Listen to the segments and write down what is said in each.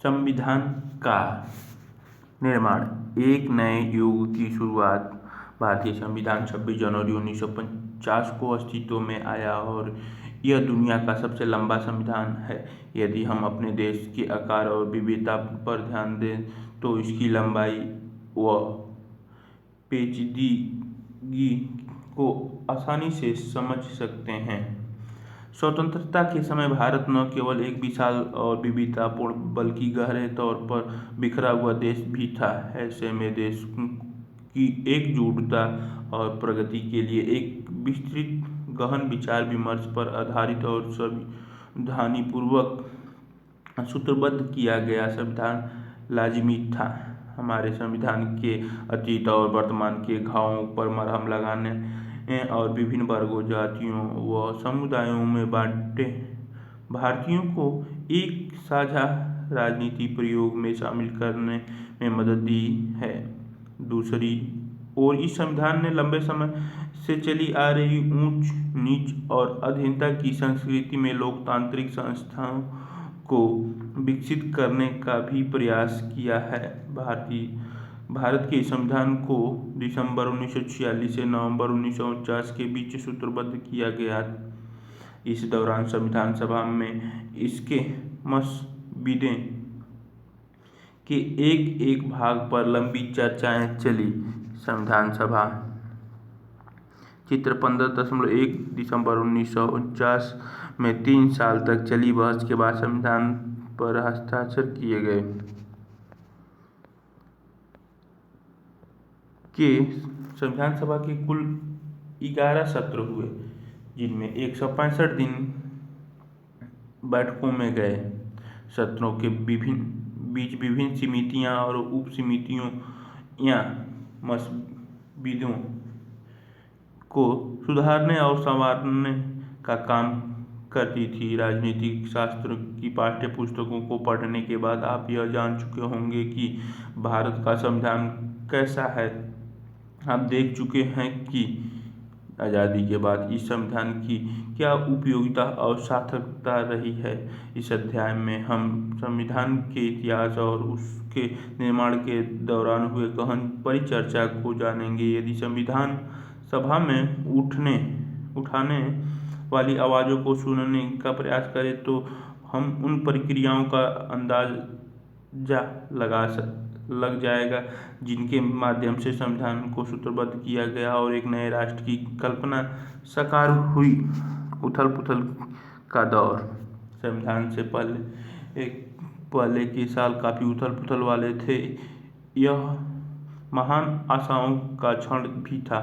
संविधान का निर्माण। एक नए युग की शुरुआत। भारतीय संविधान 26 जनवरी 1950 को अस्तित्व में आया और यह दुनिया का सबसे लंबा संविधान है। यदि हम अपने देश के आकार और विविधता पर ध्यान दें तो इसकी लंबाई व पेचीदगी को आसानी से समझ सकते हैं। स्वतंत्रता के समय भारत न केवल एक विशाल और विविधतापूर्ण बल्कि गहरे तौर पर बिखरा हुआ देश भी था। ऐसे में देश की एकजुटता और प्रगति के लिए एक विस्तृत गहन विचार विमर्श पर आधारित और सावधानीपूर्वक सूत्रबद्ध किया गया संविधान लाजिमी था। हमारे संविधान के अतीत और वर्तमान के घावों पर मरहम लगाने और विभिन्न वर्गों, जातियों व समुदायों में बांटे भारतीयों को एक साझा राजनीति प्रयोग में शामिल करने में मदद दी है। दूसरी ओर इस संविधान ने लंबे समय से चली आ रही ऊंच नीच और अधीनता की संस्कृति में लोकतांत्रिक संस्थाओं को विकसित करने का भी प्रयास किया है। भारत के संविधान को दिसंबर 1946 से नवंबर 1949 के बीच सूत्रबद्ध किया गया। इस दौरान संविधान सभा में इसके मसौदे के एक भाग पर लंबी चर्चाएं चली। संविधान सभा चित्र 15.1 दिसंबर 1949 में 3 साल तक चली बहस के बाद संविधान पर हस्ताक्षर किए गए। संविधान सभा के कुल 11 सत्र हुए, जिनमें 165 दिन बैठकों में गए। सत्रों के बीच विभिन्न समितियां और उप समितियों या मसौदों को सुधारने और संवारने का काम करती थी। राजनीतिक शास्त्र की पाठ्य पुस्तकों को पढ़ने के बाद आप यह जान चुके होंगे कि भारत का संविधान कैसा है। आप देख चुके हैं कि आज़ादी के बाद इस संविधान की क्या उपयोगिता और सार्थकता रही है। इस अध्याय में हम संविधान के इतिहास और उसके निर्माण के दौरान हुए गहन परिचर्चा को जानेंगे। यदि संविधान सभा में उठाने वाली आवाज़ों को सुनने का प्रयास करें तो हम उन प्रक्रियाओं का अंदाजा लग जाएगा जिनके माध्यम से संविधान को सूत्रबद्ध किया गया और एक नए राष्ट्र की कल्पना साकार हुई। उथल-पुथल का दौर। संविधान से पहले के साल काफी उथल-पुथल वाले थे। यह महान आशाओं का क्षण भी था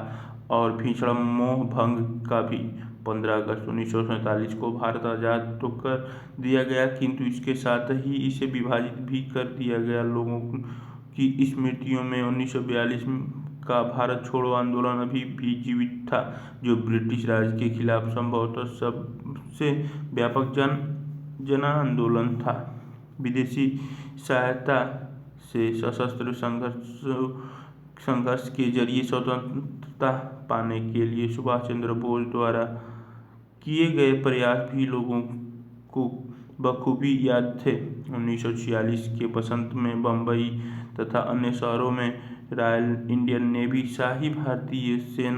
और भीषण मोह भंग का भी। 15 अगस्त 1947 को भारत आजाद तो कर दिया गया, किंतु इसके साथ ही इसे विभाजित भी कर दिया गया। लोगों की स्मृतियों में 1942 का भारत छोड़ो आंदोलन अभी भी जीवित था, जो ब्रिटिश राज के खिलाफ संभवतः सबसे व्यापक जन आंदोलन था। विदेशी सहायता से सशस्त्र संघर्ष के जरिए स्वतंत्रता पाने के लिए सुभाष चंद्र बोस द्वारा किए गए प्रयास भी लोगों को बखूबी याद थे। 1946 के बसंत में बम्बई तथा अन्य शहरों में रॉयल इंडियन नेवी, शाही भारतीय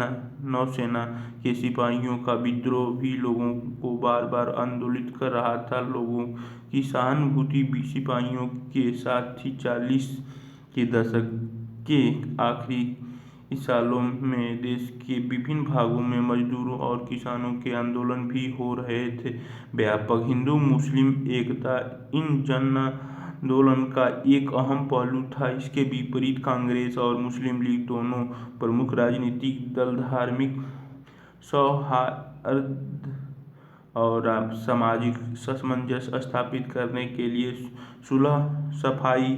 नौसेना के सिपाहियों का विद्रोह भी लोगों को बार बार आंदोलित कर रहा था। लोगों की सहानुभूति सिपाहियों के साथ थी। 40 के दशक के आखिरी सालों में देश के विभिन्न भागों में मजदूरों और किसानों के आंदोलन भी हो रहे थे। व्यापक हिंदू मुस्लिम एकता इन जन आंदोलन का एक अहम पहलू था। इसके विपरीत कांग्रेस और मुस्लिम लीग दोनों प्रमुख राजनीतिक दल धार्मिक सौहार्द और सामाजिक सामंजस्य स्थापित करने के लिए सुलह सफाई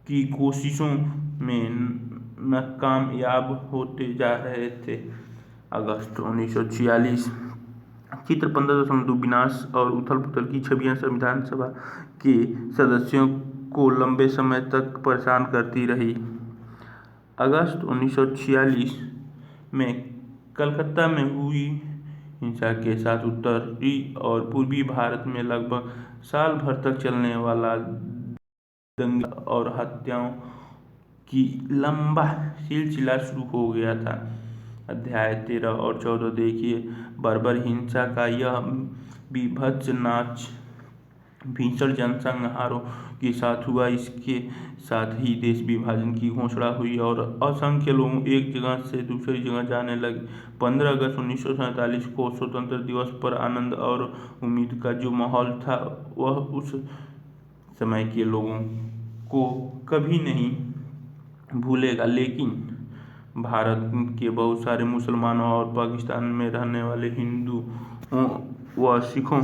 की कोशिशों में नाकामयाब होते जा रहे थे। अगस्त 1946 चित्र 15.2 विनाश और उथल-पुथल की छवियां संविधान सभा के सदस्यों को लंबे समय तक परेशान करती रही। अगस्त 1946 में कलकत्ता में हुई हिंसा के साथ उत्तरी और पूर्वी भारत में लगभग साल भर तक चलने वाला दंगे और हत्याओं की लंबा सिलसिला शुरू हो गया था। अध्याय 13 और 14 देखिए। बर्बर हिंसा का यह बीभत्स नाच भीषण जनसंहारों के साथ हुआ। इसके साथ ही देश विभाजन की घोषणा हुई और असंख्य लोग एक जगह से दूसरी जगह जाने लगे। 15 अगस्त 1947 को स्वतंत्रता दिवस पर आनंद और उम्मीद का जो माहौल था वह उस समय के लोगों को कभी नहीं भूलेगा। लेकिन भारत के बहुत सारे मुसलमानों और पाकिस्तान में रहने वाले हिंदुओं व सिखों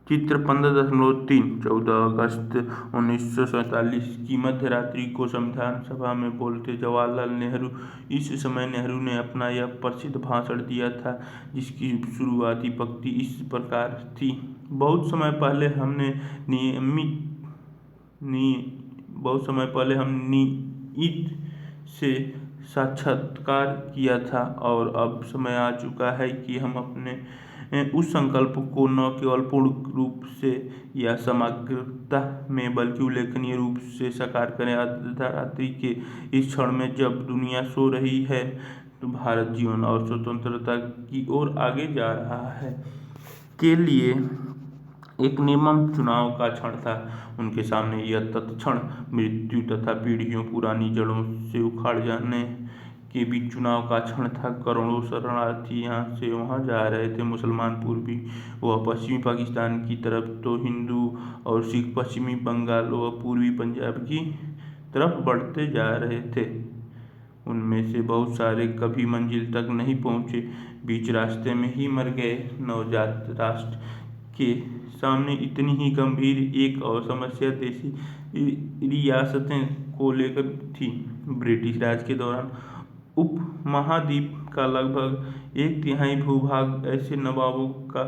चित्र 15.3 14 अगस्त 1947 की मध्य रात्रि को संविधान सभा में बोलते जवाहरलाल नेहरू। इस समय नेहरू ने अपना यह प्रसिद्ध भाषण दिया था जिसकी शुरुआती पंक्ति इस प्रकार थी। बहुत समय पहले हमने नीति से साक्षात्कार किया था और अब समय आ चुका है कि हम अपने उस संकल्प को न केवल पूर्ण रूप से या समग्रता में बल्कि उल्लेखनीय रूप से साकार करें। रात्रि के इस क्षण में जब दुनिया सो रही है तो भारत जीवन और स्वतंत्रता की ओर आगे जा रहा है के लिए एक निर्मम चुनाव का क्षण था। उनके सामने यह तत्क्षण मृत्यु तथा पीढ़ियों पुरानी जड़ों से उखाड़ जाने के बीच चुनाव का क्षण था। करोड़ों शरणार्थी यहाँ से वहाँ जा रहे थे। मुसलमान पूर्वी व पश्चिमी पाकिस्तान की तरफ तो हिंदू और सिख पश्चिमी बंगाल व पूर्वी पंजाब की तरफ बढ़ते जा रहे थे। उनमें से बहुत सारे कभी मंजिल तक नहीं पहुँचे, बीच रास्ते में ही मर गए। नवजात राष्ट्र के सामने इतनी ही गंभीर एक और समस्या देशी रियासतें को लेकर थी। ब्रिटिश राज के दौरान उपमहाद्वीप का लगभग 1/3 भूभाग ऐसे नवाबों का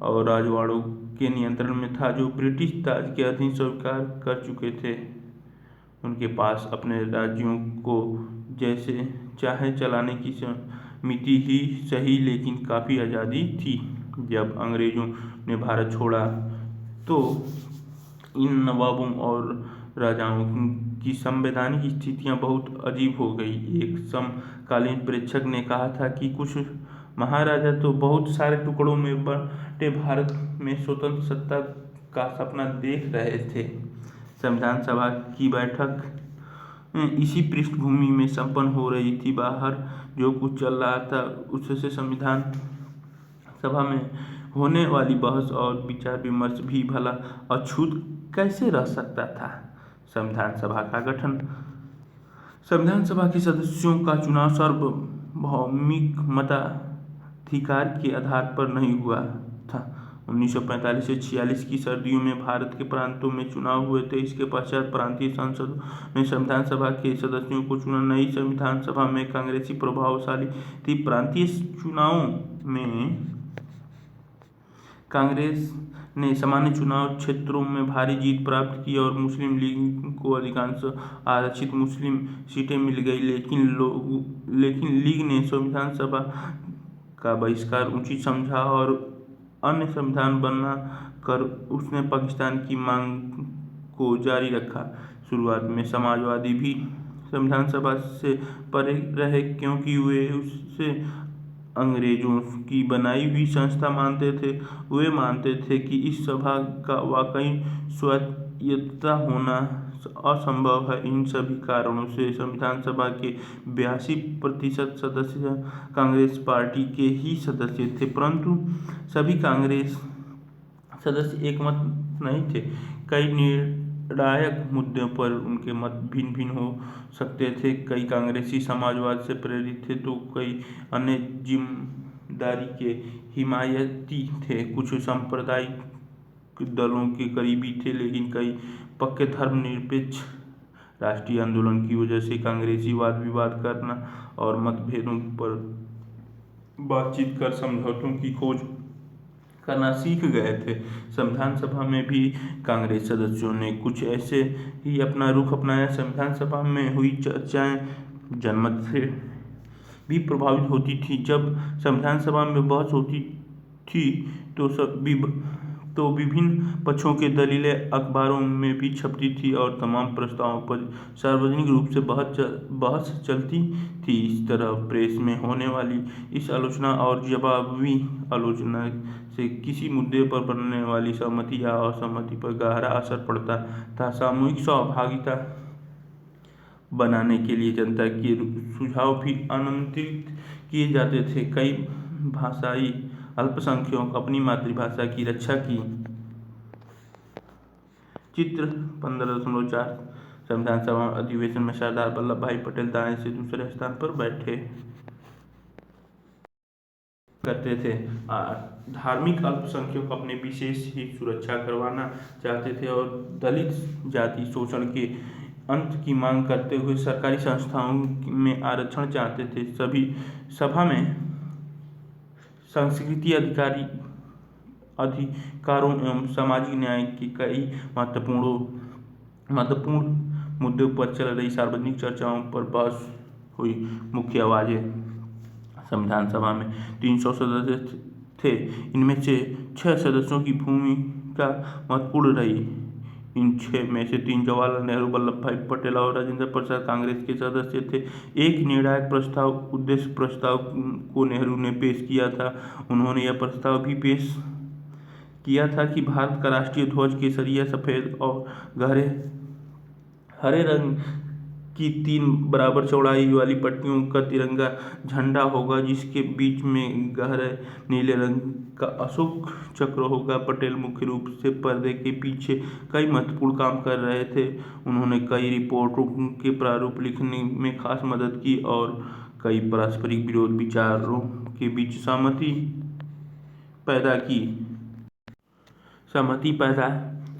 और राजवाड़ों के नियंत्रण में था जो ब्रिटिश ताज के अधीन स्वीकार कर चुके थे। उनके पास अपने राज्यों को जैसे चाहे चलाने की मिति ही सही लेकिन काफ़ी आज़ादी थी। जब अंग्रेजों ने भारत छोड़ा तो इन नवाबों और राजाओं की संवैधानिक स्थितियां बहुत अजीब हो गई। एक समकालीन प्रेक्षक ने कहा था कि कुछ महाराजा तो बहुत सारे टुकड़ों में बंटे भारत में स्वतंत्र सत्ता का सपना देख रहे थे। संविधान सभा की बैठक इसी पृष्ठभूमि में संपन्न हो रही थी। बाहर जो कुछ चल रहा था उससे संविधान सभा में होने वाली बहस और विचार विमर्श भी भला अछूत कैसे रह सकता था। संविधान सभा का गठन। संविधान सभा के सदस्यों का चुनाव सार्वभौमिक मताधिकार के आधार पर नहीं हुआ था। 1945 से 46 की सर्दियों में भारत के प्रांतों में चुनाव हुए थे। इसके पश्चात प्रांतीय सांसदों ने संविधान सभा के सदस्यों को चुना। नई संविधान सभा में कांग्रेसी प्रभावशाली थी। प्रांतीय चुनावों में कांग्रेस ने सामान्य चुनाव क्षेत्रों में भारी जीत प्राप्त की और मुस्लिम लीग को अधिकांश आरक्षित मुस्लिम सीटें मिल गई। लेकिन लीग ने संविधान सभा का बहिष्कार उचित समझा और अन्य संविधान बना कर उसने पाकिस्तान की मांग को जारी रखा। शुरुआत में समाजवादी भी संविधान सभा से परे रहे क्योंकि वे उससे अंग्रेजों की बनाई हुई संस्था मानते थे। वे मानते थे कि इस सभा का वाकई स्वायत्तता होना असंभव है। इन सभी कारणों से संविधान सभा के 82% सदस्य कांग्रेस पार्टी के ही सदस्य थे, परंतु सभी कांग्रेस सदस्य एकमत नहीं थे। कई निर्णायक मुद्दों पर उनके मत भिन्न भिन्न हो सकते थे। कई कांग्रेसी समाजवाद से प्रेरित थे तो कई अन्य जिम्मेदारी के हिमायती थे। कुछ सांप्रदायिक दलों के करीबी थे लेकिन कई पक्के धर्मनिरपेक्ष। राष्ट्रीय आंदोलन की वजह से कांग्रेसी वाद विवाद करना और मतभेदों पर बातचीत कर समझौतों की खोज करना सीख गए थे। संविधान सभा में भी कांग्रेस सदस्यों ने कुछ ऐसे ही अपना रुख अपनाया। संविधान सभा में हुई चर्चाएं जनमत से भी प्रभावित होती थी। जब संविधान सभा में बहस होती थी तो सभी तो विभिन्न पक्षों के दलीलें अखबारों में भी छपती थी और तमाम प्रस्तावों पर सार्वजनिक रूप से बहस चलती थी। इस तरह प्रेस में होने वाली इस आलोचना और जवाबी आलोचना से किसी मुद्दे पर बनने वाली सहमति या असहमति पर गहरा असर पड़ता था। सामूहिक सहभागिता बनाने के लिए जनता के सुझाव भी आमंत्रित किए जाते थे। कई भाषाई अल्पसंख्यकों अपनी मातृभाषा की रक्षा की। चित्र 15.4 संविधान सभा अधिवेशन में सरदार वल्लभ भाई पटेल दाएं से दूसरे स्थान पर बैठे करते थे। धार्मिक अल्पसंख्यक अपने विशेष ही सुरक्षा करवाना चाहते थे और दलित जाति शोषण के अंत की मांग करते हुए सरकारी संस्थाओं में आरक्षण चाहते थे। सभी सभा में संस्कृति अधिकारों एवं सामाजिक न्याय के कई महत्वपूर्ण मुद्दों पर चल रही सार्वजनिक चर्चाओं पर बहस हुई। मुख्य आवाजें संविधान सभा में 300 सदस्य थे। इनमें से 6 सदस्यों की भूमिका महत्वपूर्ण रही। इन 6 में से 3 जवाहरलाल नेहरू, वल्लभ भाई पटेल और राजेंद्र प्रसाद कांग्रेस के सदस्य थे। एक निर्णायक प्रस्ताव उद्देश्य प्रस्ताव को नेहरू ने पेश किया था। उन्होंने यह प्रस्ताव भी पेश किया था कि भारत का राष्ट्रीय ध्वज केसरिया, सफेद और गहरे हरे रंग की 3 बराबर चौड़ाई वाली पट्टियों का तिरंगा झंडा होगा, जिसके बीच में गहरे नीले रंग का अशोक चक्र होगा। पटेल मुख्य रूप से पर्दे के पीछे कई महत्वपूर्ण काम कर रहे थे। उन्होंने कई रिपोर्टों के प्रारूप लिखने में खास मदद की और कई पारस्परिक विरोध विचारों के बीच सहमति पैदा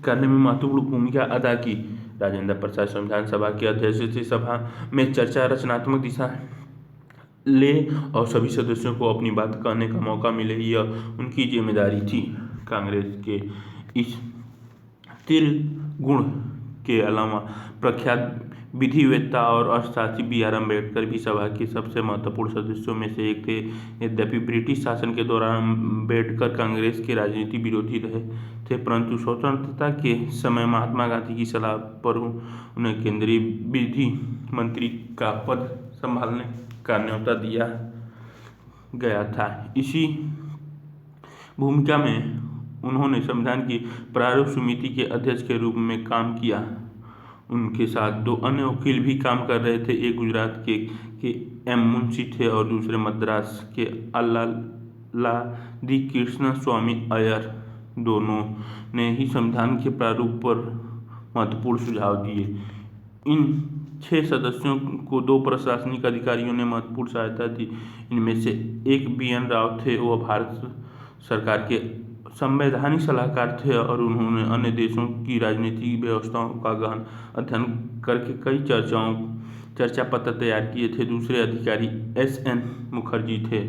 करने में महत्वपूर्ण भूमिका अदा की। राजेंद्र प्रसाद संविधान सभा के अध्यक्ष थे। सभा में चर्चा रचनात्मक दिशा ले और सभी सदस्यों को अपनी बात कहने का मौका मिले, यह उनकी जिम्मेदारी थी। कांग्रेस के इस त्रिगुण के अलावा प्रख्यात विधिवेत्ता और अर्थशास्त्री बी.आर. अम्बेडकर भी सभा के सबसे महत्वपूर्ण सदस्यों में से एक थे। यद्यपि ब्रिटिश शासन के दौरान अम्बेडकर कांग्रेस के राजनीतिक विरोधी रहे थे, परंतु स्वतंत्रता के समय महात्मा गांधी की सलाह पर उन्हें केंद्रीय विधि मंत्री का पद संभालने का न्योता दिया गया था। इसी भूमिका में उन्होंने संविधान की प्रारूप समिति के अध्यक्ष के रूप में काम किया। उनके साथ 2 अन्य वकील भी काम कर रहे थे। एक गुजरात के एम. मुंशी थे और दूसरे मद्रास के अल्लादी कृष्ण स्वामी अय्यर। दोनों ने ही संविधान के प्रारूप पर महत्वपूर्ण सुझाव दिए। इन 6 सदस्यों को 2 प्रशासनिक अधिकारियों ने महत्वपूर्ण सहायता दी। इनमें से एक बी.एन. राव थे। वह भारत सरकार के संवैधानिक सलाहकार थे और उन्होंने अन्य देशों की राजनीतिक व्यवस्थाओं का गहन अध्ययन करके कई चर्चा पत्र तैयार किए थे। दूसरे अधिकारी एस.एन. मुखर्जी थे।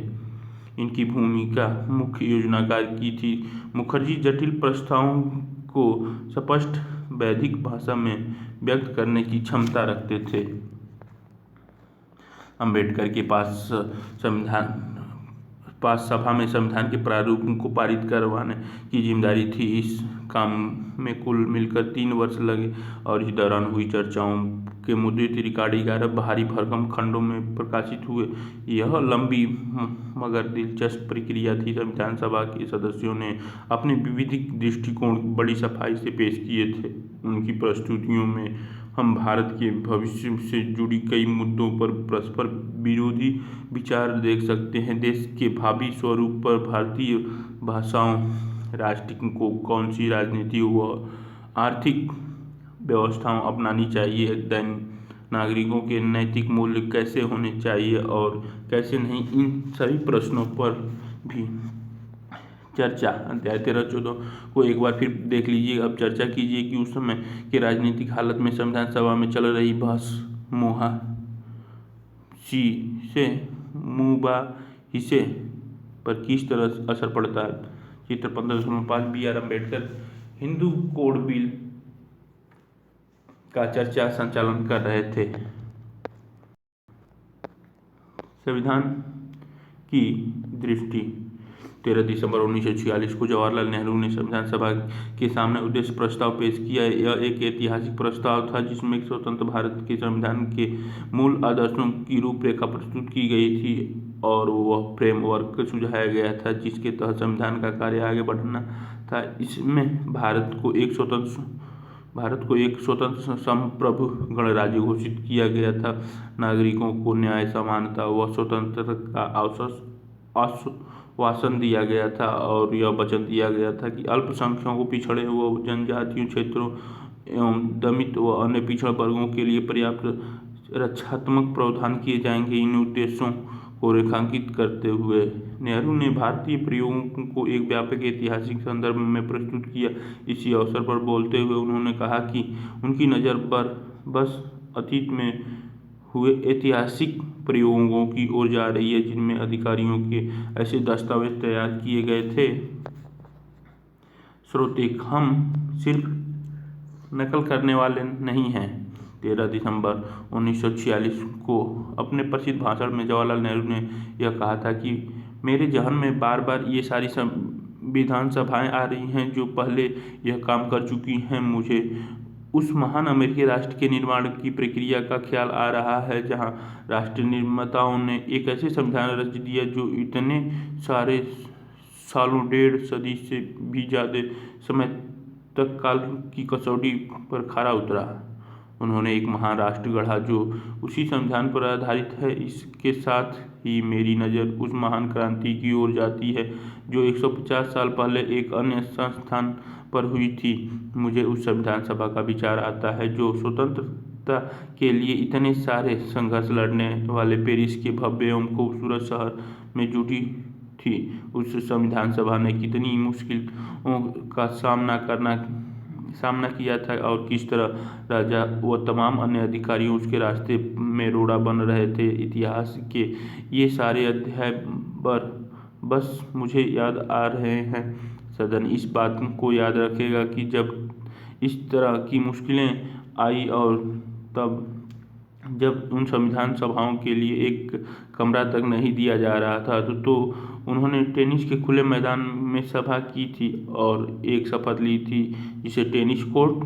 इनकी भूमिका मुख्य योजनाकार की थी। मुखर्जी जटिल प्रस्तावों को स्पष्ट वैदिक भाषा में व्यक्त करने की क्षमता रखते थे। अम्बेडकर के पास सभा में संविधान के प्रारूप को पारित करवाने की जिम्मेदारी थी। इस काम में कुल मिलकर 3 वर्ष लगे और इस दौरान हुई चर्चाओं के मुद्रित रिकॉर्ड 11 भारी भरकम खंडों में प्रकाशित हुए। यह लंबी मगर दिलचस्प प्रक्रिया थी। संविधान सभा के सदस्यों ने अपने विविध दृष्टिकोण बड़ी सफाई से पेश किए थे। उनकी प्रस्तुतियों में हम भारत के भविष्य से जुड़ी कई मुद्दों पर परस्पर विरोधी विचार देख सकते हैं। देश के भावी स्वरूप पर भारतीय भाषाओं, राष्ट्र को कौन सी राजनीति व आर्थिक व्यवस्थाएं अपनानी चाहिए, नागरिकों के नैतिक मूल्य कैसे होने चाहिए और कैसे नहीं, इन सभी प्रश्नों पर भी चर्चा अध्याय 13-14 को एक बार फिर देख लीजिए। अब चर्चा कीजिए कि उस समय के राजनीतिक हालत में संविधान सभा में चल रही बहस मुबाहिसे पर किस तरह असर पड़ता है। चित्र 15.5 B R. Ambedkar Hindu code bill का चर्चा संचालन कर रहे थे। संविधान की दृष्टि 13 दिसंबर 1946 को जवाहरलाल नेहरू ने संविधान सभा के सामने उद्देश्य प्रस्ताव पेश किया। यह एक ऐतिहासिक प्रस्ताव था जिसमें स्वतंत्र भारत के संविधान के मूल आदर्शों की रूपरेखा प्रस्तुत की गई थी और वह फ्रेमवर्क सुझाया गया था जिसके तहत संविधान का कार्य आगे बढ़ना था। इसमें भारत को एक स्वतंत्र संप्रभु गणराज्य घोषित किया गया था। नागरिकों को न्याय, समानता व स्वतंत्रता का आश्वासन दिया गया था और यह वचन दिया गया था कि अल्पसंख्यकों, पिछड़े व जनजातीय क्षेत्रों एवं दलित व अन्य पिछड़े वर्गों के लिए पर्याप्त रक्षात्मक प्रावधान किए जाएंगे। इन उद्देश्यों को रेखांकित करते हुए नेहरू ने भारतीय प्रयोगों को एक व्यापक ऐतिहासिक संदर्भ में प्रस्तुत किया। इसी अवसर पर बोलते हुए उन्होंने कहा कि उनकी नज़र बस अतीत में हुए ऐतिहासिक प्रयोगों की ओर जा रही है जिनमें अधिकारियों के ऐसे दस्तावेज तैयार किए गए थे। श्रोते, हम सिर्फ नकल करने वाले नहीं हैं। 13 दिसंबर 1946 को अपने प्रसिद्ध भाषण में जवाहरलाल नेहरू ने यह कहा था कि मेरे जहन में बार बार ये सारी संविधान सभाएं आ रही हैं जो पहले यह काम कर चुकी हैं। मुझे उस महान अमेरिकी राष्ट्र के निर्माण की प्रक्रिया का ख्याल आ रहा है जहां राष्ट्र निर्माताओं ने एक ऐसे संविधान रच दिया जो इतने सारे सालों, डेढ़ सदी से भी ज़्यादा समय तक काल की कसौटी पर खरा उतरा। उन्होंने एक महान राष्ट्र गढ़ा जो उसी संविधान पर आधारित है। इसके साथ ही मेरी नज़र उस महान क्रांति की ओर जाती है जो 150 साल पहले एक अन्य संस्थान पर हुई थी। मुझे उस संविधान सभा का विचार आता है जो स्वतंत्रता के लिए इतने सारे संघर्ष लड़ने वाले पेरिस के भव्य एवं खूबसूरत शहर में जुटी थी। उस संविधान सभा ने कितनी मुश्किलों का सामना किया था और किस तरह राजा व तमाम अन्य अधिकारियों उसके रास्ते में रोड़ा बन रहे थे। इतिहास के ये सारे अध्याय बस मुझे याद आ रहे हैं। सदन इस बात को याद रखेगा कि जब इस तरह की मुश्किलें आई और तब जब उन संविधान सभाओं के लिए एक कमरा तक नहीं दिया जा रहा था तो उन्होंने टेनिस के खुले मैदान में सभा की थी और एक शपथ ली थी जिसे टेनिस कोर्ट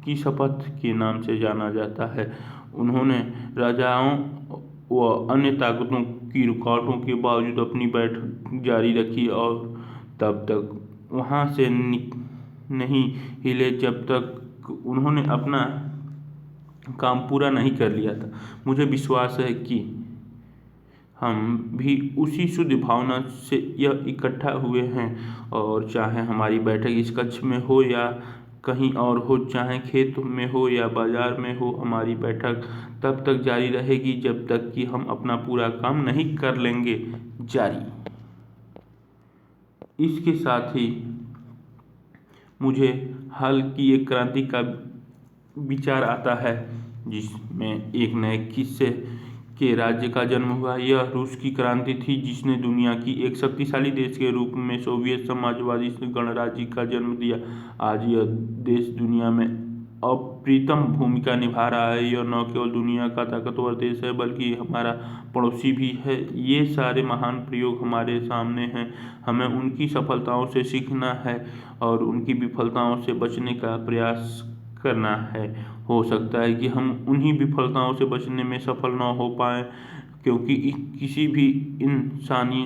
की शपथ के नाम से जाना जाता है। उन्होंने राजाओं व अन्य ताकतों की रुकावटों के बावजूद अपनी बैठक जारी रखी और तब तक वहाँ से नहीं हिले जब तक उन्होंने अपना काम पूरा नहीं कर लिया था। मुझे विश्वास है कि हम भी उसी शुद्ध भावना से यह इकट्ठा हुए हैं और चाहे हमारी बैठक इस कक्ष में हो या कहीं और हो, चाहे खेत में हो या बाजार में हो, हमारी बैठक तब तक जारी रहेगी जब तक कि हम अपना पूरा काम नहीं कर लेंगे जारी। इसके साथ ही मुझे हाल की एक क्रांति का विचार आता है जिसमें एक नए किस्से के राज्य का जन्म हुआ। यह रूस की क्रांति थी जिसने दुनिया की एक शक्तिशाली देश के रूप में सोवियत साम्राज्यवादी गणराज्य का जन्म दिया। आज यह देश दुनिया में अप्रतिम भूमिका निभा रहा है। यह न केवल दुनिया का ताकतवर देश है बल्कि हमारा पड़ोसी भी है। ये सारे महान प्रयोग हमारे सामने हैं। हमें उनकी सफलताओं से सीखना है और उनकी विफलताओं से बचने का प्रयास करना है। हो सकता है कि हम उन्हीं विफलताओं से बचने में सफल न हो पाएं क्योंकि किसी भी इंसानी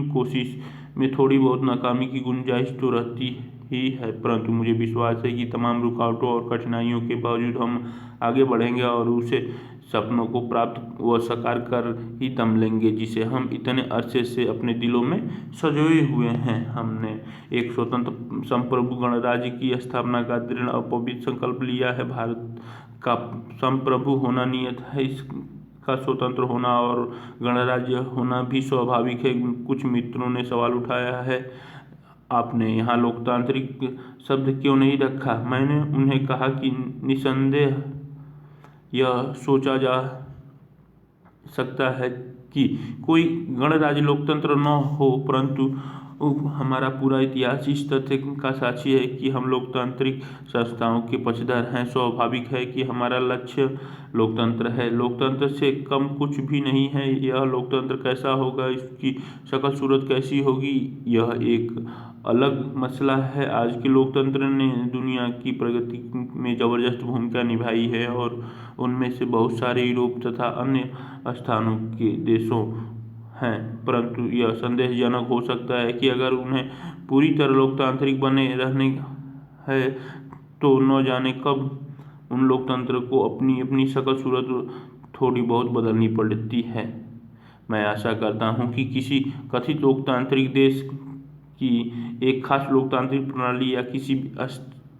कोशिश में थोड़ी बहुत नाकामी की गुंजाइश तो रहती ही है, परंतु मुझे विश्वास है कि तमाम रुकावटों और कठिनाइयों के बावजूद हम आगे बढ़ेंगे और उसे सपनों को प्राप्त व साकार कर ही दम लेंगे जिसे हम इतने अरसे से अपने दिलों में संजोए हुए हैं। हमने एक स्वतंत्र संप्रभु गणराज्य की स्थापना का दृढ़ और पवित्र संकल्प लिया है। भारत का संप्रभु होना नियत है, इसका स्वतंत्र होना और गणराज्य होना भी स्वाभाविक है। कुछ मित्रों ने सवाल उठाया है, आपने यहाँ लोकतांत्रिक शब्द क्यों नहीं रखा? मैंने उन्हें कहा कि निसंदेह यह सोचा जा सकता है कि कोई गणराज्य लोकतंत्र न हो, परंतु हमारा पूरा इतिहास इस तथ्य का साक्षी है कि हम लोकतांत्रिक संस्थाओं के पक्षधर हैं। स्वाभाविक है कि हमारा लक्ष्य लोकतंत्र है। लोकतंत्र से कम कुछ भी नहीं है। यह लोकतंत्र कैसा होगा, इसकी शक्ल सूरत कैसी होगी, यह एक अलग मसला है। आज के लोकतंत्र ने दुनिया की प्रगति में जबरदस्त भूमिका निभाई है और उनमें से बहुत सारे यूरोप तथा अन्य स्थानों के देशों हैं, परंतु यह संदेहजनक हो सकता है कि अगर उन्हें पूरी तरह लोकतांत्रिक बने रहने है तो न जाने कब उन लोकतंत्र को अपनी अपनी शक्ल सूरत थोड़ी बहुत बदलनी पड़ती है। मैं आशा करता हूँ कि किसी कथित लोकतांत्रिक देश की एक खास लोकतांत्रिक प्रणाली या किसी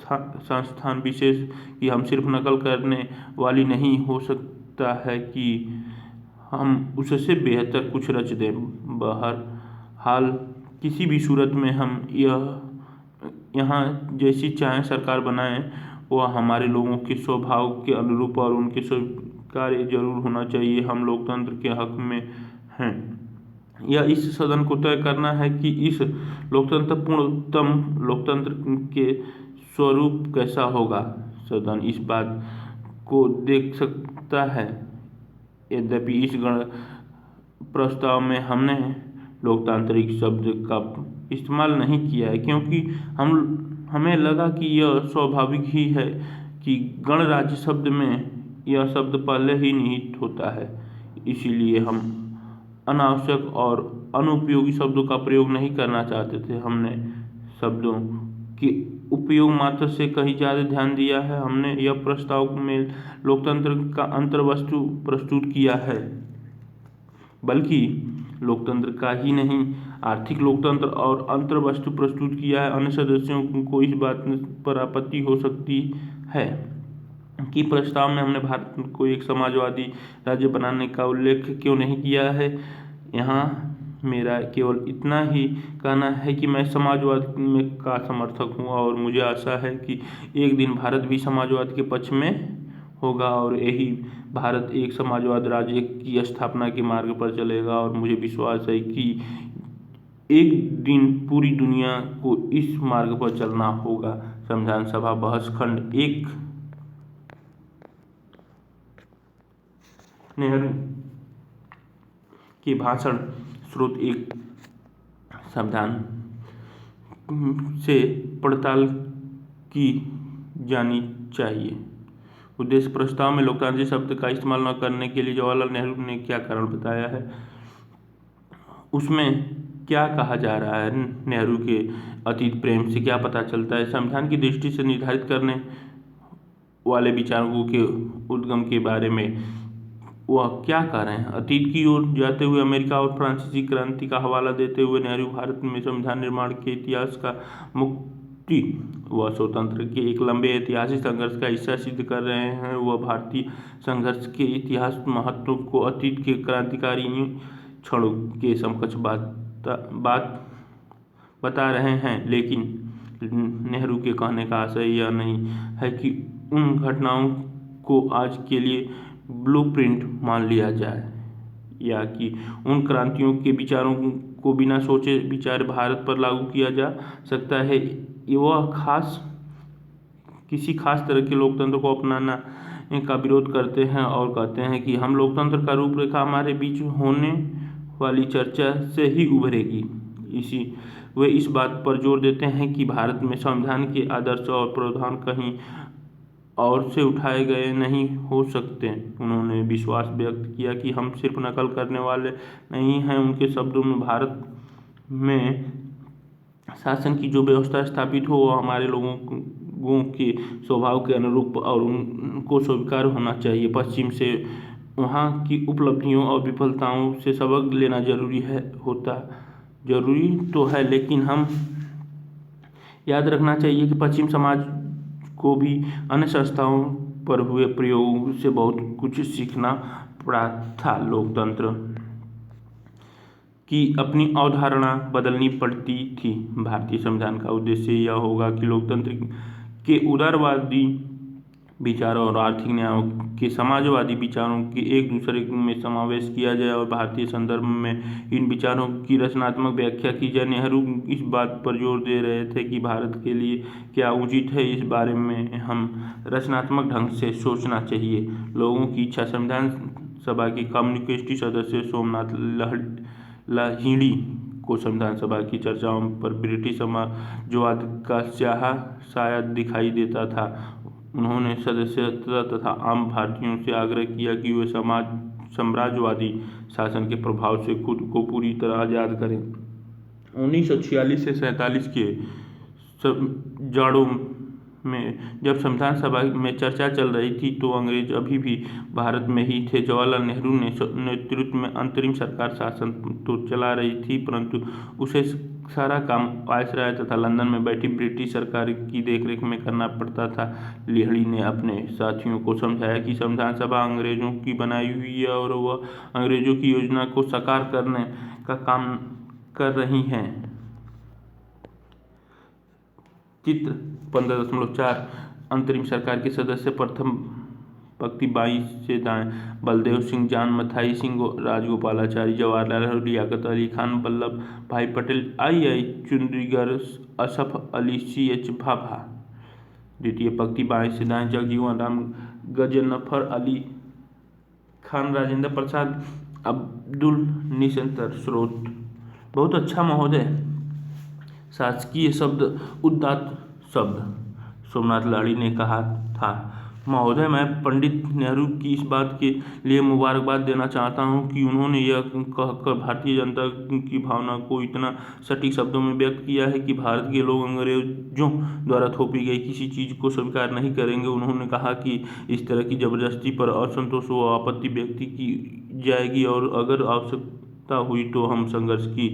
संस्थान विशेष की हम सिर्फ नकल करने वाली नहीं हो सकता है कि हम उससे बेहतर कुछ रच दें। बहरहाल किसी भी सूरत में हम यहाँ जैसी चाहें सरकार बनाएं, वह हमारे लोगों के स्वभाव के अनुरूप और उनके स्वीकार्य जरूर होना चाहिए। हम लोकतंत्र के हक में हैं। यह इस सदन को तय करना है कि इस पूर्णतम लोकतंत्र के स्वरूप कैसा होगा। सदन इस बात को देख सकता है। यद्यपि इस प्रस्ताव में हमने लोकतांत्रिक शब्द का इस्तेमाल नहीं किया है, क्योंकि हमें लगा कि यह स्वाभाविक ही है कि गणराज्य शब्द में यह शब्द पहले ही निहित होता है। इसीलिए हम अनावश्यक और अनुपयोगी शब्दों का प्रयोग नहीं करना चाहते थे। हमने शब्दों के उपयोग मात्र से कहीं ज़्यादा ध्यान दिया है। हमने यह प्रस्ताव में लोकतंत्र का अंतर्वस्तु प्रस्तुत किया है, बल्कि लोकतंत्र का ही नहीं, आर्थिक लोकतंत्र और अंतर्वस्तु प्रस्तुत किया है। अन्य सदस्यों को इस बात पर आपत्ति हो सकती है कि प्रस्ताव में हमने भारत को एक समाजवादी राज्य बनाने का उल्लेख क्यों नहीं किया है। यहाँ मेरा केवल इतना ही कहना है कि मैं समाजवाद का समर्थक हूँ और मुझे आशा है कि एक दिन भारत भी समाजवाद के पक्ष में होगा और यही भारत एक समाजवाद राज्य की स्थापना के मार्ग पर चलेगा। और मुझे विश्वास है कि एक दिन पूरी दुनिया को इस मार्ग पर चलना होगा। संविधान सभा बहस खंड 1। नेहरू के भाषण। स्रोत 1। संविधान से पड़ताल की जानी चाहिए। उद्देश्य। प्रस्ताव में लोकतांत्रिक शब्द का इस्तेमाल न करने के लिए जवाहरलाल नेहरू ने क्या कारण बताया है, उसमें क्या कहा जा रहा है, नेहरू के अतीत प्रेम से क्या पता चलता है, संविधान की दृष्टि से निर्धारित करने वाले विचारों के उद्गम के बारे में वह क्या कह रहे हैं। अतीत की ओर जाते हुए अमेरिका और फ्रांसीसी क्रांति का हवाला देते हुए नेहरू भारत में संविधान निर्माण के इतिहास का मुक्ति व स्वतंत्र के एक लंबे ऐतिहासिक संघर्ष का हिस्सा सिद्ध कर रहे हैं। वह भारतीय संघर्ष के इतिहास महत्व को अतीत के क्रांतिकारी क्षणों के समकक्ष बात बता रहे हैं। लेकिन नेहरू के कहने का आशय यह नहीं है कि उन घटनाओं को आज के लिए ब्लूप्रिंट मान लिया जाए या कि उन क्रांतियों के विचारों को बिना सोचे विचार भारत पर लागू किया जा सकता है। वह किसी खास तरह के लोकतंत्र को अपनाना का विरोध करते हैं और कहते हैं कि हम लोकतंत्र का रूपरेखा हमारे बीच होने वाली चर्चा से ही उभरेगी। वे इस बात पर जोर देते हैं कि भारत में संविधान के आदर्श और प्रावधान कहीं और से उठाए गए नहीं हो सकते। उन्होंने विश्वास व्यक्त किया कि हम सिर्फ नकल करने वाले नहीं हैं। उनके शब्दों में भारत में शासन की जो व्यवस्था स्थापित हो वह हमारे लोगों के स्वभाव के अनुरूप और उनको स्वीकार होना चाहिए। पश्चिम से वहाँ की उपलब्धियों और विफलताओं से सबक लेना जरूरी तो है, लेकिन हम याद रखना चाहिए कि पश्चिम समाज को भी अन्य संस्थाओं पर हुए प्रयोगों से बहुत कुछ सीखना पड़ा था। लोकतंत्र की अपनी अवधारणा बदलनी पड़ती थी। भारतीय संविधान का उद्देश्य यह होगा कि लोकतंत्र के उदारवादी विचारों और आर्थिक न्यायों के समाजवादी विचारों के एक दूसरे में समावेश किया जाए और भारतीय संदर्भ में इन विचारों की रचनात्मक व्याख्या की जाए। नेहरू इस बात पर जोर दे रहे थे कि भारत के लिए क्या उचित है, इस बारे में हम रचनात्मक ढंग से सोचना चाहिए। लोगों की इच्छा। संविधान सभा के कम्युनिस्ट सदस्य सोमनाथ लाहिड़ी को संविधान सभा की चर्चाओं पर ब्रिटिश समाजवाद का स्याह साया दिखाई देता था। उन्होंने सदस्यता तथा आम भारतीयों से आग्रह किया कि वे साम्राज्यवादी शासन के प्रभाव से खुद को पूरी तरह आज़ाद करें। 1946 से 47 के जाड़ों में जब संविधान सभा में चर्चा चल रही थी तो अंग्रेज अभी भी भारत में ही थे। जवाहरलाल नेहरू ने नेतृत्व में अंतरिम सरकार शासन तो चला रही थी, परंतु उसे सारा काम वायसराय तथा लंदन में बैठी ब्रिटिश सरकार की देखरेख में करना पड़ता था। लाहिड़ी ने अपने साथियों को समझाया कि संविधान सभा अंग्रेजों की बनाई हुई है और वह अंग्रेजों की योजना को साकार करने का काम कर रही है। चित्र 15.4 अंतरिम सरकार के सदस्य। प्रथम पंक्ति बाईं से दाएं। बलदेव सिंह, जान मथाई सिंह, राजगोपालाचारी, जवाहरलाल नेहरू, लियाकत अली खान, वल्लभ भाई पटेल, आई चुंडीगढ़, असफ अली, CH भाभा। द्वितीय पंक्ति बाएं से दाएं। जगजीवन राम, गजनफर अली खान, राजेंद्र प्रसाद, अब्दुल निसंतर। स्रोत: बहुत अच्छा महोदय। शासकीय शब्द उदात्त शब्द। सोमनाथ लाहिड़ी ने कहा था, महोदय, मैं पंडित नेहरू की इस बात के लिए मुबारकबाद देना चाहता हूं कि उन्होंने यह कहकर भारतीय जनता की भावना को इतना सटीक शब्दों में व्यक्त किया है कि भारत के लोग अंग्रेजों द्वारा थोपी गई किसी चीज़ को स्वीकार नहीं करेंगे। उन्होंने कहा कि इस तरह की जबरदस्ती पर असंतोष व आपत्ति व्यक्त की जाएगी और अगर आवश्यकता हुई तो हम संघर्ष की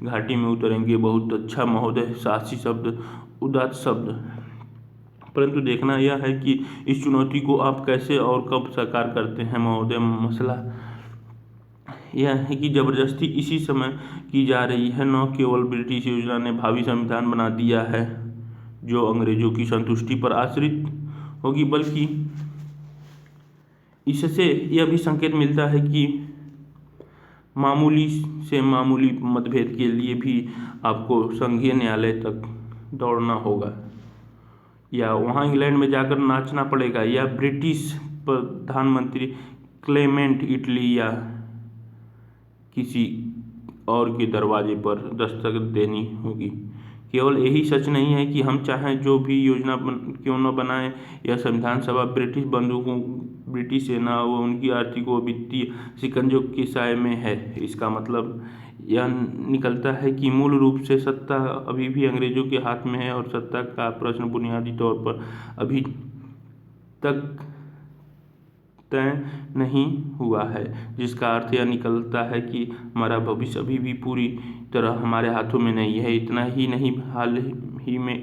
घाटी में उतरेंगे। बहुत अच्छा महोदय। शासी शब्द उदात्त शब्द। परंतु देखना यह है कि इस चुनौती को आप कैसे और कब साकार करते हैं महोदय। मसला यह है कि जबरदस्ती इसी समय की जा रही है। न केवल ब्रिटिश योजना ने भावी संविधान बना दिया है जो अंग्रेजों की संतुष्टि पर आश्रित होगी, बल्कि इससे यह भी संकेत मिलता है कि मामूली से मामूली मतभेद के लिए भी आपको संघीय न्यायालय तक दौड़ना होगा, या वहाँ इंग्लैंड में जाकर नाचना पड़ेगा, या ब्रिटिश प्रधानमंत्री क्लेमेंट इटली या किसी और के दरवाजे पर दस्तक देनी होगी। केवल यही सच नहीं है कि हम चाहें जो भी योजना क्यों न बनाएं, यह संविधान सभा ब्रिटिश बंदूकों, ब्रिटिश सेना व उनकी आर्थिक व वित्तीय शिकंजों के साए में है। इसका मतलब यह निकलता है कि मूल रूप से सत्ता अभी भी अंग्रेजों के हाथ में है और सत्ता का प्रश्न बुनियादी तौर पर अभी तक तय नहीं हुआ है, जिसका अर्थ यह निकलता है कि हमारा भविष्य अभी भी पूरी तरह हमारे हाथों में नहीं है। इतना ही नहीं, हाल ही में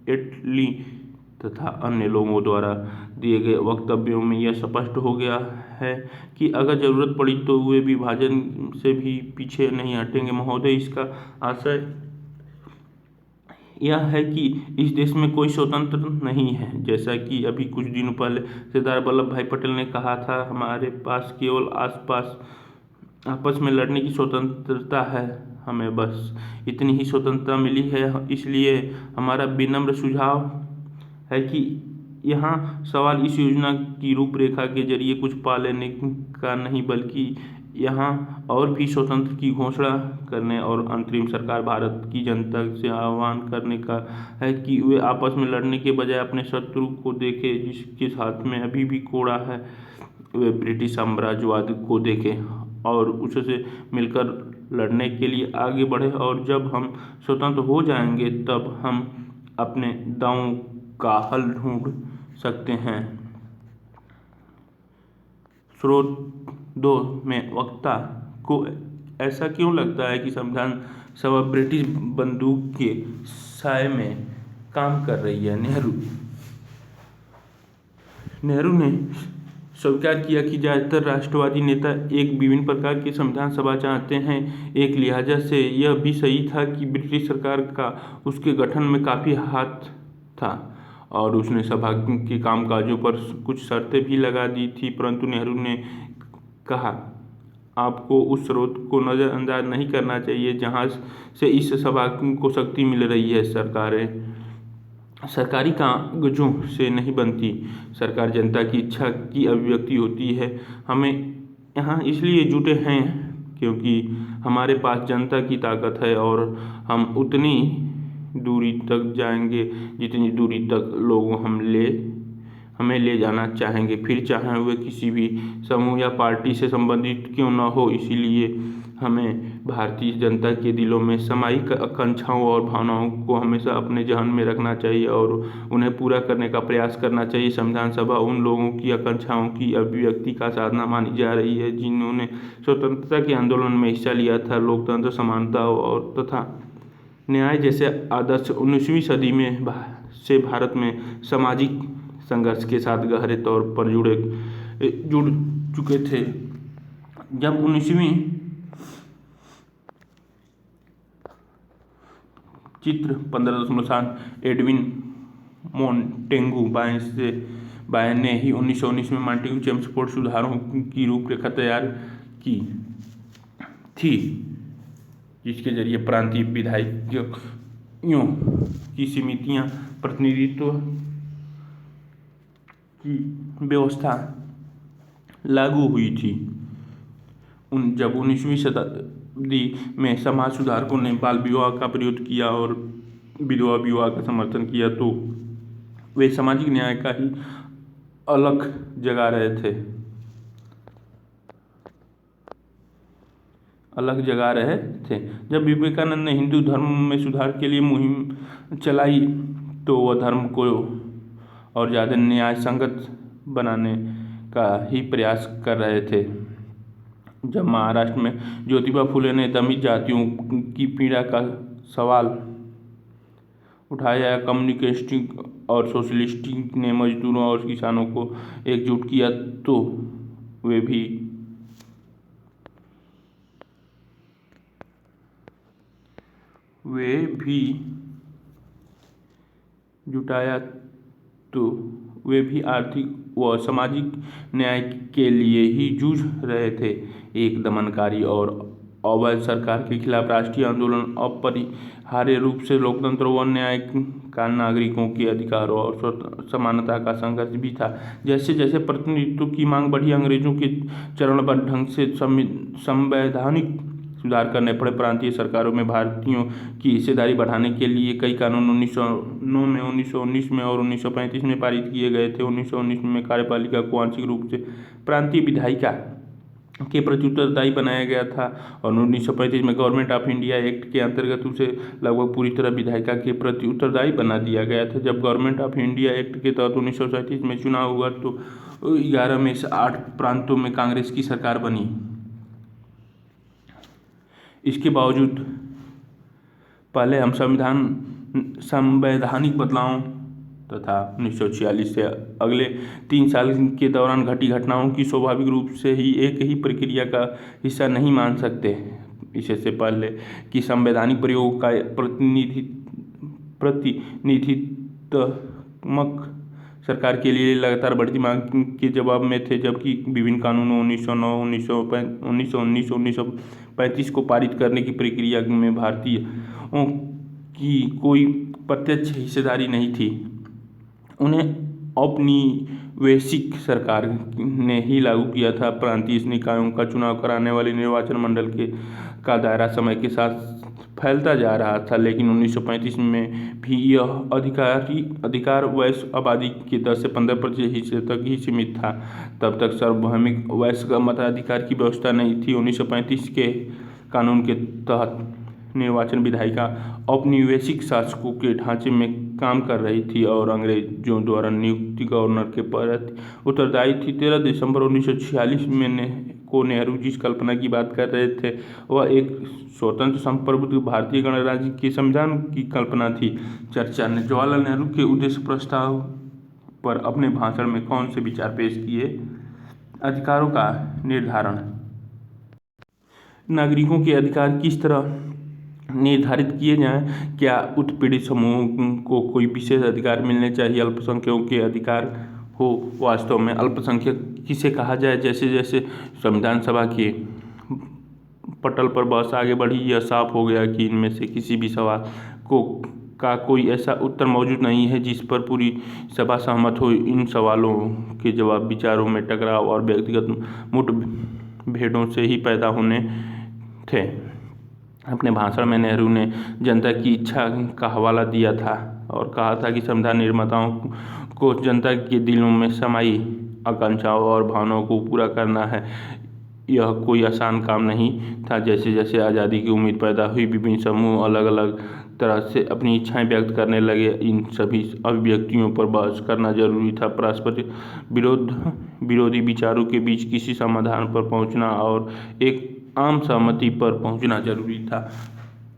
एटली तथा अन्य लोगों द्वारा दिए गए वक्तव्यों में यह स्पष्ट हो गया है कि अगर जरूरत पड़ी तो वे विभाजन से भी पीछे नहीं हटेंगे। महोदय, इसका आशय यह है कि इस देश में कोई स्वतंत्र नहीं है। जैसा कि अभी कुछ दिनों पहले सरदार वल्लभ भाई पटेल ने कहा था, हमारे पास केवल आपस में लड़ने की स्वतंत्रता है। हमें बस इतनी ही स्वतंत्रता मिली है। इसलिए हमारा विनम्र सुझाव है कि यहाँ सवाल इस योजना की रूपरेखा के जरिए कुछ पा लेने का नहीं, बल्कि यहाँ और भी स्वतंत्र की घोषणा करने और अंतरिम सरकार भारत की जनता से आह्वान करने का है कि वे आपस में लड़ने के बजाय अपने शत्रु को देखें जिसके हाथ में अभी भी कोड़ा है। वे ब्रिटिश साम्राज्यवाद को देखें और उससे मिलकर लड़ने के लिए आगे बढ़े, और जब हम स्वतंत्र हो जाएंगे तब हम अपने दांवों का हल ढूंढ सकते हैं। स्रोत 2 में वक्ता को ऐसा क्यों लगता है कि संविधान सभा ब्रिटिश बंदूक के साए में काम कर रही है? नेहरू ने स्वीकार किया कि ज़्यादातर राष्ट्रवादी नेता एक विभिन्न प्रकार की संविधान सभा चाहते हैं। एक लिहाजा से यह भी सही था कि ब्रिटिश सरकार का उसके गठन में काफ़ी हाथ था और उसने सभा के कामकाजों पर कुछ शर्तें भी लगा दी थी, परंतु नेहरू ने कहा, आपको उस स्रोत को नज़रअंदाज नहीं करना चाहिए जहाँ से इस सभा को शक्ति मिल रही है। सरकारी कागजों से नहीं बनती, सरकार जनता की इच्छा की अभिव्यक्ति होती है। हमें यहाँ इसलिए जुटे हैं क्योंकि हमारे पास जनता की ताकत है और हम उतनी दूरी तक जाएंगे जितनी दूरी तक लोग हमें ले जाना चाहेंगे, फिर चाहे वे किसी भी समूह या पार्टी से संबंधित क्यों न हो। इसीलिए हमें भारतीय जनता के दिलों में सामायिक आकांक्षाओं और भावनाओं को हमेशा अपने जहन में रखना चाहिए और उन्हें पूरा करने का प्रयास करना चाहिए। संविधान सभा उन लोगों की आकांक्षाओं की अभिव्यक्ति का साधन मानी जा रही है जिन्होंने स्वतंत्रता के आंदोलन में हिस्सा लिया था। लोकतंत्र, समानता और तथा न्याय जैसे आदर्श 19वीं सदी में से भारत में सामाजिक संघर्ष के साथ गहरे तौर पर जुड़ चुके थे। जब 19वीं चित्र 15.7 एडविन मोंटेगू बाय ने ही 1919 में मॉन्टेग्यू चेम्सफोर्ड सुधारों की रूपरेखा तैयार की थी, जिसके जरिए प्रांतीय विधायियों की समितियां प्रतिनिधित्व की व्यवस्था लागू हुई थी। जब 19वीं शताब्दी में समाज सुधारकों ने बाल विवाह का विरोध किया और विधवा विवाह का समर्थन किया तो वे सामाजिक न्याय का ही अलख जगा रहे थे। जब विवेकानंद ने हिंदू धर्म में सुधार के लिए मुहिम चलाई तो वह धर्म को और ज़्यादा न्याय संगत बनाने का ही प्रयास कर रहे थे। जब महाराष्ट्र में ज्योतिबा फुले ने दलित जातियों की पीड़ा का सवाल उठाया या कम्युनिस्ट और सोशलिस्ट ने मजदूरों और किसानों को एकजुट किया तो वे भी आर्थिक व सामाजिक न्याय के लिए ही जूझ रहे थे। एक दमनकारी और अवैध सरकार के खिलाफ राष्ट्रीय आंदोलन अपरिहार्य रूप से लोकतंत्र व न्याय का, नागरिकों के अधिकारों और समानता का संघर्ष भी था। जैसे जैसे प्रतिनिधित्व की मांग बढ़ी, अंग्रेजों के चरणबद्ध ढंग से संवैधानिक सुधार करने पड़े। प्रांतीय सरकारों में भारतीयों की हिस्सेदारी बढ़ाने के लिए कई कानून 1909 में, 1919 में और 1935 में पारित किए गए थे। 1919 में कार्यपालिका को आंशिक रूप से प्रांतीय विधायिका के प्रति उत्तरदायी बनाया गया था और 1935 में गवर्नमेंट ऑफ इंडिया एक्ट के अंतर्गत उसे लगभग पूरी तरह विधायिका के प्रति उत्तरदायी बना दिया गया था। जब गवर्नमेंट ऑफ इंडिया एक्ट के तहत 1937 में चुनाव हुआ तो 11 में से 8 प्रांतों में कांग्रेस की सरकार बनी। इसके बावजूद पहले हम संवैधानिक बदलावों तथा 1946 से अगले 3 साल के दौरान घटी घटनाओं की स्वाभाविक रूप से ही एक ही प्रक्रिया का हिस्सा नहीं मान सकते। इससे पहले कि संवैधानिक प्रयोग का प्रतिनिधित्वमक सरकार के लिए लगातार बढ़ती मांग के जवाब में थे, जबकि विभिन्न कानूनों 1909, 1919, 1935 को पारित करने की प्रक्रिया में भारतीयों की कोई प्रत्यक्ष हिस्सेदारी नहीं थी। उन्हें औपनिवेशिक सरकार ने ही लागू किया था। प्रांतीय निकायों का चुनाव कराने वाले निर्वाचन मंडल का दायरा समय के साथ फैलता जा रहा था, लेकिन 1935 में भी यह अधिकार वैश्य आबादी के 10 से 15% हिस्से तक ही सीमित था। तब तक सार्वभौमिक वैश्य मताधिकार की व्यवस्था नहीं थी। 1935 के कानून के तहत निर्वाचन विधायिका औपनिवेशिक शासकों के ढांचे में काम कर रही थी और अंग्रेजों द्वारा नियुक्त गवर्नर के प्रति उत्तरदायी थी। 13 दिसंबर 1946 में नेहरू जिस कल्पना की बात कर रहे थे वह एक स्वतंत्र संप्रभुत्व भारतीय गणराज्य के संविधान की कल्पना थी। चर्चा ने जवाहरलाल नेहरू के उद्देश्य प्रस्ताव पर अपने भाषण में कौन से विचार पेश किए? अधिकारों का निर्धारण। नागरिकों के अधिकार किस तरह निर्धारित किए जाएं। क्या उत्पीड़ित समूह को कोई विशेष अधिकार मिलने चाहिए, अल्पसंख्यकों के अधिकार हो। वास्तव में अल्पसंख्यक किसे कहा जाए? जैसे जैसे संविधान सभा के पटल पर बहस आगे बढ़ी, यह साफ हो गया कि इनमें से किसी भी सवाल का कोई ऐसा उत्तर मौजूद नहीं है जिस पर पूरी सभा सहमत हो। इन सवालों के जवाब विचारों में टकराव और व्यक्तिगत मुठभेड़ों से ही पैदा होने थे। अपने भाषण में नेहरू ने जनता की इच्छा का हवाला दिया था और कहा था कि संविधान निर्माताओं को जनता के दिलों में समाई आकांक्षाओं और भावनाओं को पूरा करना है। यह कोई आसान काम नहीं था। जैसे जैसे आज़ादी की उम्मीद पैदा हुई, विभिन्न समूह अलग अलग तरह से अपनी इच्छाएं व्यक्त करने लगे। इन सभी अभिव्यक्तियों पर बहस करना जरूरी था। पारस्परिक विरोधी विचारों के बीच किसी समाधान पर पहुंचना और एक आम सहमति पर पहुंचना जरूरी था।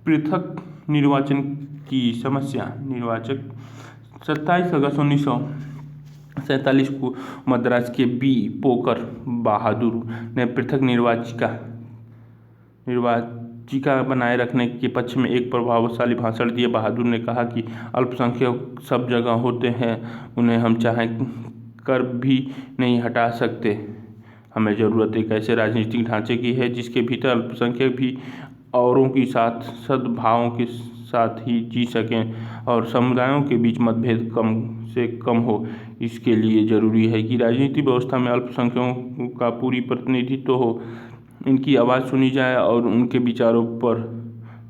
पृथक निर्वाचन की समस्या। निर्वाचक 27 अगस्त 1947 को मद्रास के बी पोकर बहादुर ने पृथक निर्वाचिका बनाए रखने के पक्ष में एक प्रभावशाली भाषण दिए। बहादुर ने कहा कि अल्पसंख्यक सब जगह होते हैं, उन्हें हम चाहे कर भी नहीं हटा सकते। हमें ज़रूरत एक ऐसे राजनीतिक ढांचे की है जिसके भीतर अल्पसंख्यक भी औरों के साथ सद्भावों के साथ ही जी सकें और समुदायों के बीच मतभेद कम से कम हो। इसके लिए ज़रूरी है कि राजनीतिक व्यवस्था में अल्पसंख्यकों का पूरी प्रतिनिधित्व हो, इनकी आवाज़ सुनी जाए और उनके विचारों पर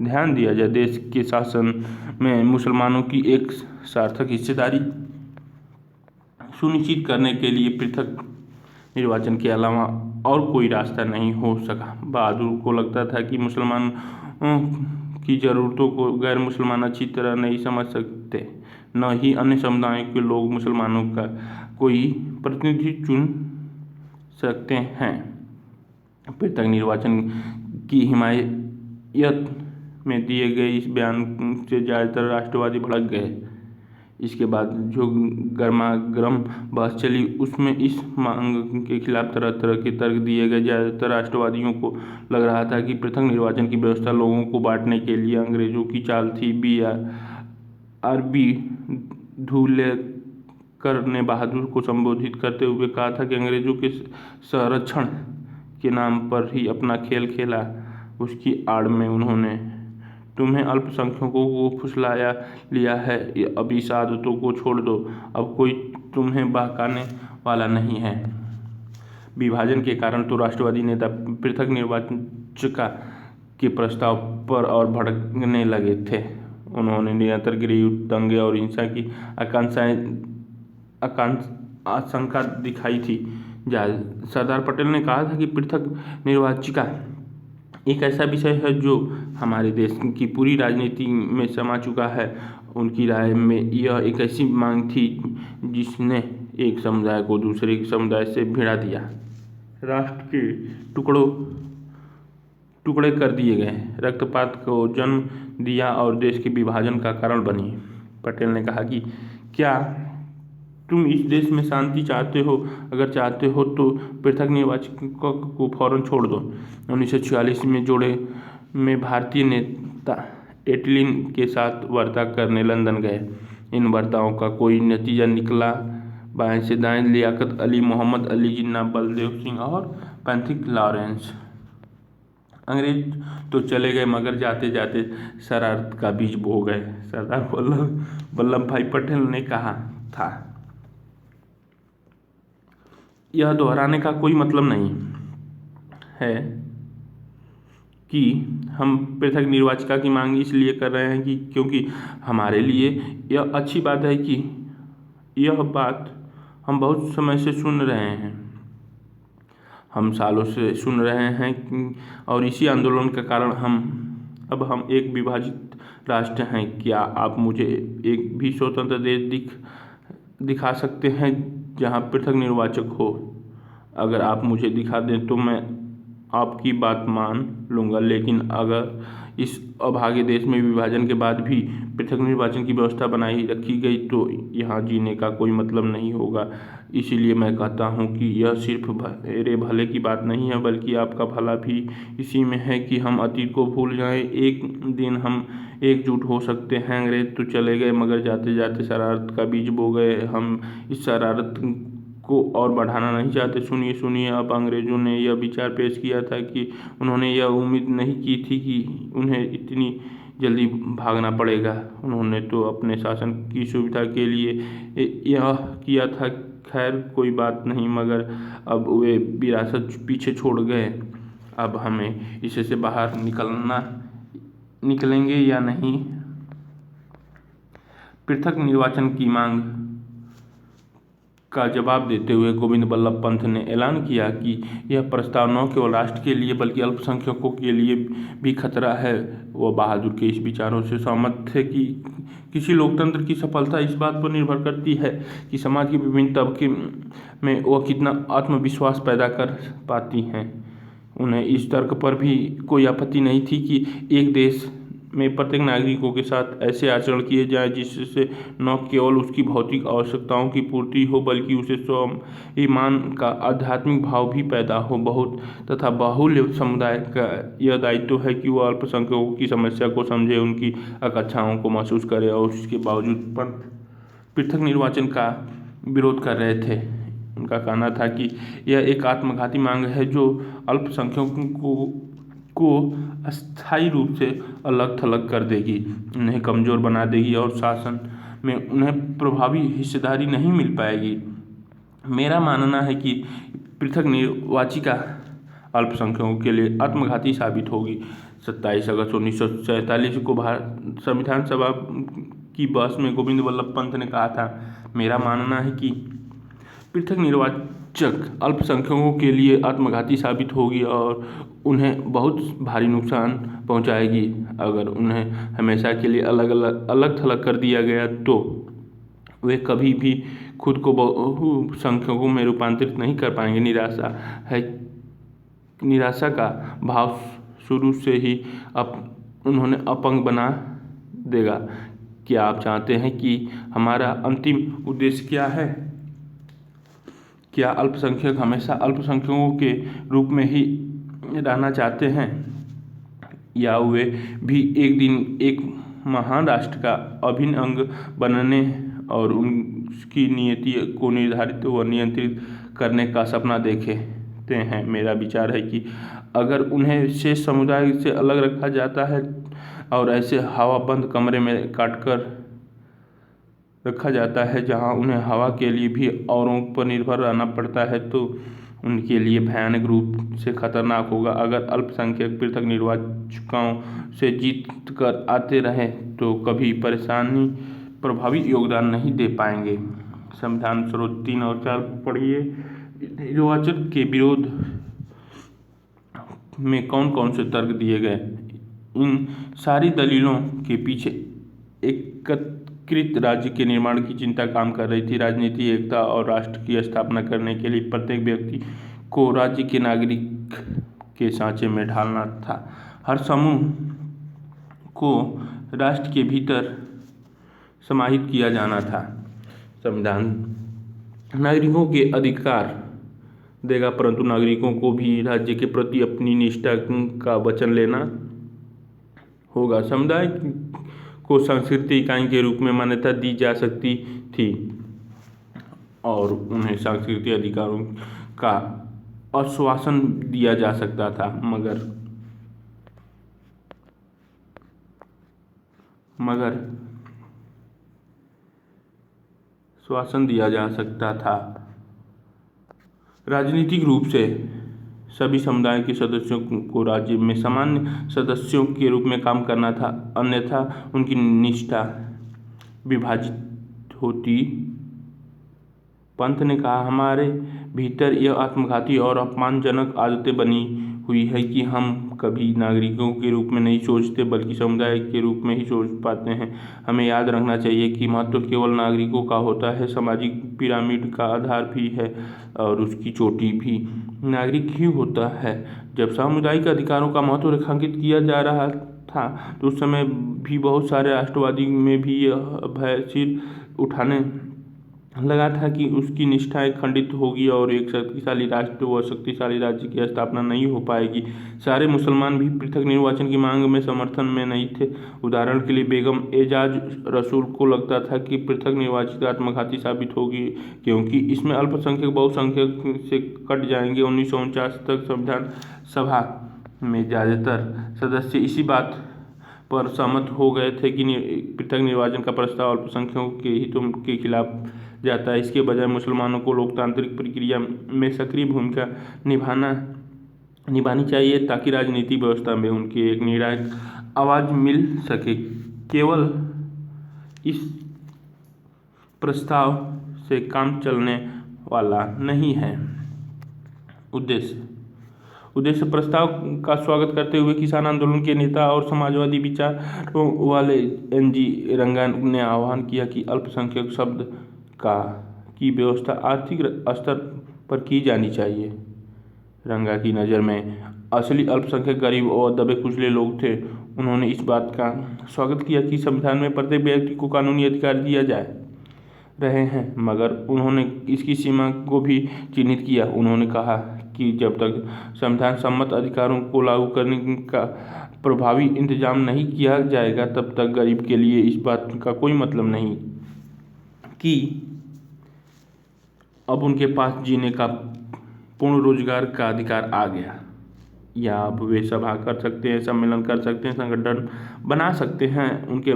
ध्यान दिया जाए। देश के शासन में मुसलमानों की एक सार्थक हिस्सेदारी सुनिश्चित करने के लिए पृथक निर्वाचन के अलावा और कोई रास्ता नहीं हो सका। बहादुर को लगता था कि मुसलमान की ज़रूरतों को गैर मुसलमान अच्छी तरह नहीं समझ सकते, न ही अन्य समुदायों के लोग मुसलमानों का कोई प्रतिनिधि चुन सकते हैं। पृथक निर्वाचन की हिमायत में दिए गए इस बयान से ज़्यादातर राष्ट्रवादी भड़क गए। इसके बाद जो गर्मागर्म बहस चली उसमें इस मांग के खिलाफ तरह तरह के तर्क दिए गए। ज़्यादातर राष्ट्रवादियों को लग रहा था कि पृथक निर्वाचन की व्यवस्था लोगों को बांटने के लिए अंग्रेजों की चाल थी। बी धुलेकर ने बहादुर को संबोधित करते हुए कहा था कि अंग्रेजों के संरक्षण के नाम पर ही अपना खेल खेला। उसकी आड़ में उन्होंने तुम्हें अल्पसंख्यकों को फुसलाया लिया है, अब इस आदतों को छोड़ दो, अब कोई तुम्हें बहकाने वाला नहीं है। विभाजन के कारण तो राष्ट्रवादी नेता पृथक निर्वाचिका के प्रस्ताव पर और भड़कने लगे थे। उन्होंने निरंतर गृहयुद्ध, दंगे और हिंसा की आशंका दिखाई थी। सरदार पटेल ने कहा था कि पृथक निर्वाचिका एक ऐसा विषय है जो हमारे देश की पूरी राजनीति में समा चुका है। उनकी राय में यह एक ऐसी मांग थी जिसने एक समुदाय को दूसरे समुदाय से भिड़ा दिया, राष्ट्र के टुकड़े कर दिए गए, रक्तपात को जन्म दिया और देश के विभाजन का कारण बनी। पटेल ने कहा कि क्या तुम इस देश में शांति चाहते हो? अगर चाहते हो तो पृथक निर्वाचन को फौरन छोड़ दो। 1946 में जोड़े में भारतीय नेता एटलीन के साथ वार्ता करने लंदन गए। इन वार्ताओं का कोई नतीजा निकला। बाएं से दाएं लियाकत अली, मोहम्मद अली जिन्ना, बलदेव सिंह और पैंथिक लॉरेंस। अंग्रेज तो चले गए मगर जाते जाते शरारत का बीज बो गए। सरदार वल्लभ भाई पटेल ने कहा था, यह दोहराने का कोई मतलब नहीं है कि हम पृथक निर्वाचिका की मांग इसलिए कर रहे हैं कि क्योंकि हमारे लिए यह अच्छी बात है कि यह बात हम बहुत समय से सुन रहे हैं, हम सालों से सुन रहे हैं और इसी आंदोलन के कारण अब हम एक विभाजित राष्ट्र हैं। क्या आप मुझे एक भी स्वतंत्र देश दिखा सकते हैं जहां पृथक निर्वाचक हो? अगर आप मुझे दिखा दें तो मैं आपकी बात मान लूँगा, लेकिन अगर इस अभागे देश में विभाजन के बाद भी पृथक निर्वाचन की व्यवस्था बनाई रखी गई तो यहाँ जीने का कोई मतलब नहीं होगा। इसीलिए मैं कहता हूँ कि यह सिर्फ मेरे भले की बात नहीं है, बल्कि आपका भला भी इसी में है कि हम अतीत को भूल जाएं। एक दिन हम एकजुट हो सकते हैं। अंग्रेज तो चले गए, मगर जाते जाते शरारत का बीज बो गए। हम इस शरारत को और बढ़ाना नहीं चाहते। सुनिए, अब अंग्रेजों ने यह विचार पेश किया था कि उन्होंने यह उम्मीद नहीं की थी कि उन्हें इतनी जल्दी भागना पड़ेगा। उन्होंने तो अपने शासन की सुविधा के लिए यह किया था। खैर कोई बात नहीं, मगर अब वे विरासत पीछे छोड़ गए। अब हमें इसे से बाहर निकलेंगे या नहीं। पृथक निर्वाचन की मांग का जवाब देते हुए गोविंद बल्लभ पंत ने ऐलान किया कि यह प्रस्ताव न केवल राष्ट्र के लिए बल्कि अल्पसंख्यकों के लिए भी खतरा है। वह बहादुर के इस विचारों से सहमत थे कि किसी लोकतंत्र की सफलता इस बात पर निर्भर करती है कि समाज के विभिन्न तबके में वह कितना आत्मविश्वास पैदा कर पाती हैं। उन्हें इस तर्क पर भी कोई आपत्ति नहीं थी कि एक देश में प्रत्येक नागरिकों के साथ ऐसे आचरण किए जाएं जिससे न केवल उसकी भौतिक आवश्यकताओं की पूर्ति हो, बल्कि उसे स्वाभिमान का आध्यात्मिक भाव भी पैदा हो। बहुत तथा बाहुल्य समुदाय का यह दायित्व है कि वह अल्पसंख्यकों की समस्या को समझे, उनकी आकांक्षाओं को महसूस करे। और इसके बावजूद पृथक निर्वाचन का विरोध कर रहे थे। उनका कहना था कि यह एक आत्मघाती मांग है जो अल्पसंख्यकों को अस्थायी रूप से अलग थलग कर देगी, उन्हें कमज़ोर बना देगी और शासन में उन्हें प्रभावी हिस्सेदारी नहीं मिल पाएगी। मेरा मानना है कि पृथक निर्वाचिका अल्पसंख्यकों के लिए आत्मघाती साबित होगी। 27 अगस्त 1947 को भारत संविधान सभा की बहस में गोविंद बल्लभ पंत ने कहा था, मेरा मानना है कि पृथक निर्वाचक अल्पसंख्यकों के लिए आत्मघाती साबित होगी और उन्हें बहुत भारी नुकसान पहुंचाएगी। अगर उन्हें हमेशा के लिए अलग थलग कर दिया गया तो वे कभी भी खुद को बहुसंख्यकों में रूपांतरित नहीं कर पाएंगे। निराशा का भाव शुरू से ही उन्होंने अपंग बना देगा। क्या आप चाहते हैं कि हमारा अंतिम उद्देश्य क्या है? क्या अल्पसंख्यक हमेशा अल्पसंख्यकों के रूप में ही रहना चाहते हैं, या वे भी एक दिन एक महान राष्ट्र का अभिन्न अंग बनने और उसकी नियति को निर्धारित व नियंत्रित करने का सपना देखते हैं? मेरा विचार है कि अगर उन्हें शेष समुदाय से अलग रखा जाता है और ऐसे हवाबंद कमरे में काटकर रखा जाता है जहां उन्हें हवा के लिए भी औरों पर निर्भर रहना पड़ता है, तो उनके लिए भयानक रूप से खतरनाक होगा। अगर अल्पसंख्यक पृथक निर्वाचकों से जीत कर आते रहे तो कभी प्रभावी योगदान नहीं दे पाएंगे। संविधान स्रोत 3 और 4 पढ़िए। निर्वाचन के विरोध में कौन कौन से तर्क दिए गए? इन सारी दलीलों के पीछे एकीकृत राज्य के निर्माण की चिंता काम कर रही थी। राजनीतिक एकता और राष्ट्र की स्थापना करने के लिए प्रत्येक व्यक्ति को राज्य के नागरिक के सांचे में ढालना था। हर समूह को राष्ट्र के भीतर समाहित किया जाना था। संविधान नागरिकों के अधिकार देगा, परंतु नागरिकों को भी राज्य के प्रति अपनी निष्ठा का वचन लेना होगा। समुदाय को सांस्कृतिक इकाई के रूप में मान्यता दी जा सकती थी और उन्हें सांस्कृतिक अधिकारों का आश्वासन दिया जा सकता था, मगर श्वासन दिया जा सकता था। राजनीतिक रूप से सभी समुदाय के सदस्यों को राज्य में सामान्य सदस्यों के रूप में काम करना था, अन्यथा उनकी निष्ठा विभाजित होती। पंत ने कहा, हमारे भीतर यह आत्मघाती और अपमानजनक आदतें बनी हुई है कि हम कभी नागरिकों के रूप में नहीं सोचते बल्कि समुदाय के रूप में ही सोच पाते हैं। हमें याद रखना चाहिए कि महत्व केवल नागरिकों का होता है, सामाजिक पिरामिड का आधार भी है और उसकी चोटी भी नागरिक ही होता है। जब सामुदायिक अधिकारों का महत्व रेखांकित किया जा रहा था तो उस समय भी बहुत सारे राष्ट्रवादी में भी यह भय सिर उठाने लगा था कि उसकी निष्ठाएं खंडित होगी और एक शक्तिशाली राष्ट्र व शक्तिशाली राज्य की स्थापना नहीं हो पाएगी। सारे मुसलमान भी पृथक निर्वाचन की मांग में समर्थन में नहीं थे। उदाहरण के लिए बेगम एजाज रसूल को लगता था कि पृथक निर्वाचित आत्मघाती साबित होगी क्योंकि इसमें अल्पसंख्यक बहुसंख्यक से कट जाएंगे। 1949 तक संविधान सभा में ज़्यादातर सदस्य इसी बात पर सहमत हो गए थे कि पृथक निर्वाचन का प्रस्ताव अल्पसंख्यकों के हितों के खिलाफ जाता है। इसके बजाय मुसलमानों को लोकतांत्रिक प्रक्रिया में सक्रिय भूमिका निभानी चाहिए ताकि राजनीतिक व्यवस्था में उनकी एक निर्णायक आवाज़ मिल सके। केवल इस प्रस्ताव से काम चलने वाला नहीं है। उद्देश्य प्रस्ताव का स्वागत करते हुए किसान आंदोलन के नेता और समाजवादी विचारों वाले एन.जी. रंगा ने आह्वान किया कि अल्पसंख्यक शब्द की व्यवस्था आर्थिक स्तर पर की जानी चाहिए। रंगा की नज़र में असली अल्पसंख्यक गरीब और दबे कुचले लोग थे। उन्होंने इस बात का स्वागत किया कि संविधान में प्रत्येक व्यक्ति को कानूनी अधिकार दिया जा रहे हैं, मगर उन्होंने इसकी सीमा को भी चिन्हित किया। उन्होंने कहा कि जब तक संविधान सम्मत अधिकारों को लागू करने का प्रभावी इंतजाम नहीं किया जाएगा तब तक गरीब के लिए इस बात का कोई मतलब नहीं कि अब उनके पास जीने का पूर्ण रोजगार का अधिकार आ गया, या अब वे सभा कर सकते हैं, सम्मेलन कर सकते हैं, संगठन बना सकते हैं, उनके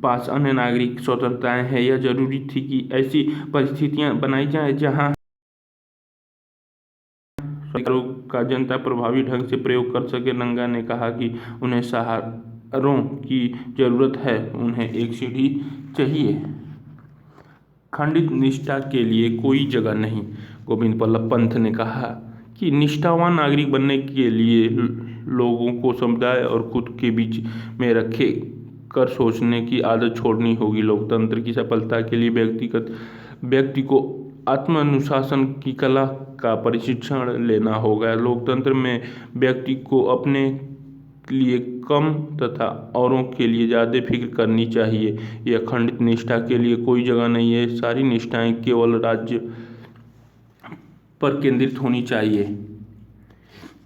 पास अन्य नागरिक स्वतंत्रताएं हैं। यह जरूरी थी कि ऐसी परिस्थितियां बनाई जाएं जहां का जनता प्रभावी ढंग से प्रयोग कर सके। रंगा ने कहा कि उन्हें सहारों की जरूरत है, उन्हें एक सीढ़ी चाहिए। खंडित निष्ठा के लिए कोई जगह नहीं। गोविंद बल्लभ पंत ने कहा कि निष्ठावान नागरिक बनने के लिए लोगों को समुदाय और खुद के बीच में रखे कर सोचने की आदत छोड़नी होगी। लोकतंत्र की सफलता के लिए व्यक्ति को आत्मानुशासन की कला का प्रशिक्षण लेना होगा। लोकतंत्र में व्यक्ति को अपने लिए कम तथा औरों के लिए ज़्यादा फिक्र करनी चाहिए। यह खंडित निष्ठा के लिए कोई जगह नहीं है। सारी निष्ठाएं केवल राज्य पर केंद्रित होनी चाहिए।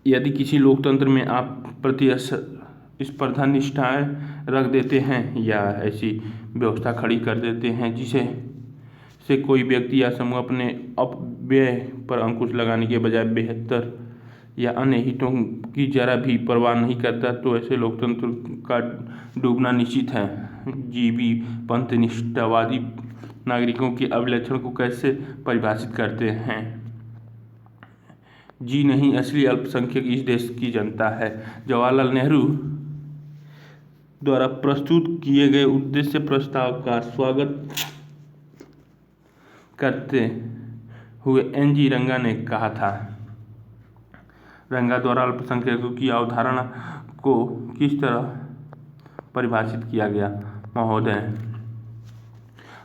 यदि किसी लोकतंत्र में आप प्रतिस्पर्धा निष्ठाएं रख देते हैं या ऐसी व्यवस्था खड़ी कर देते हैं जिसे कोई व्यक्ति या समूह अपने अपव्यय पर अंकुश लगाने के बजाय बेहतर या अन्य हितों की जरा भी परवाह नहीं करता, तो ऐसे लोकतंत्र का डूबना निश्चित है। जी.बी. पंत निष्ठावादी नागरिकों के अभिलक्षण को कैसे परिभाषित करते हैं? जी नहीं, असली अल्पसंख्यक इस देश की जनता है। जवाहरलाल नेहरू द्वारा प्रस्तुत किए गए उद्देश्य प्रस्ताव का स्वागत करते हुए एन.जी. रंगा ने कहा था। रंगा द्वारा अल्पसंख्यकों की अवधारणा को किस तरह परिभाषित किया गया? महोदय,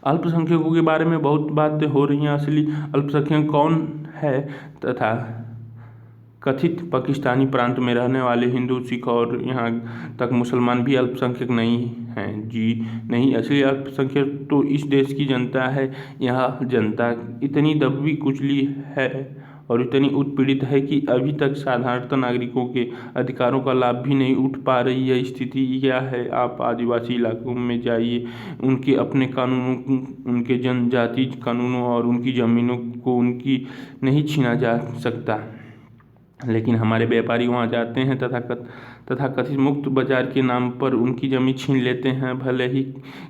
अल्पसंख्यकों के बारे में बहुत बातें हो रही हैं। असली अल्पसंख्यक कौन है तथा कथित पाकिस्तानी प्रांत में रहने वाले हिंदू, सिख और यहाँ तक मुसलमान भी अल्पसंख्यक नहीं हैं? जी नहीं, असली अल्पसंख्यक तो इस देश की जनता है। यह जनता इतनी दबी कुचली है और इतनी उत्पीड़ित है कि अभी तक साधारणतः नागरिकों के अधिकारों का लाभ भी नहीं उठ पा रही है। स्थिति क्या है? आप आदिवासी इलाकों में जाइए, उनके अपने कानूनों, उनके जनजाति कानूनों और उनकी ज़मीनों को उनकी नहीं छीना जा सकता, लेकिन हमारे व्यापारी वहाँ जाते हैं तथा कथित मुक्त बाजार के नाम पर उनकी ज़मीन छीन लेते हैं। भले ही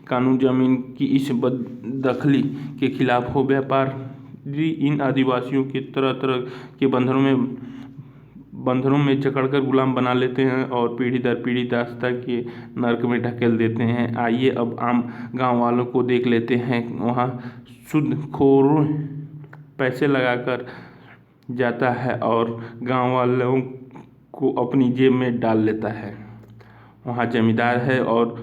कानून ज़मीन की इस बददखली के खिलाफ हो, व्यापारी इन आदिवासियों के तरह तरह के बंधनों में जकड़कर गुलाम बना लेते हैं और पीढ़ी दर पीढ़ी दास्ता के नर्क में ढकेल देते हैं। आइए अब आम गाँव वालों को देख लेते हैं। वहाँ सूदखोर पैसे लगाकर जाता है और गांव वालों को अपनी जेब में डाल लेता है। वहाँ जमींदार है और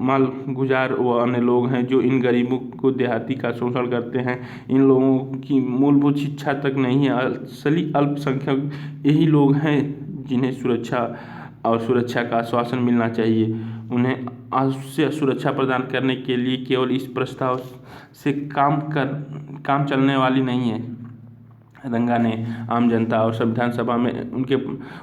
माल गुजार व अन्य लोग हैं जो इन गरीबों को देहाती का शोषण करते हैं। इन लोगों की मूलभूत शिक्षा तक नहीं है। असली अल्पसंख्यक यही लोग हैं जिन्हें सुरक्षा और सुरक्षा का आश्वासन मिलना चाहिए। उन्हें आवश्यक सुरक्षा प्रदान करने के लिए केवल इस प्रस्ताव से काम चलने वाली नहीं है। रंगा ने आम जनता और संविधान सभा में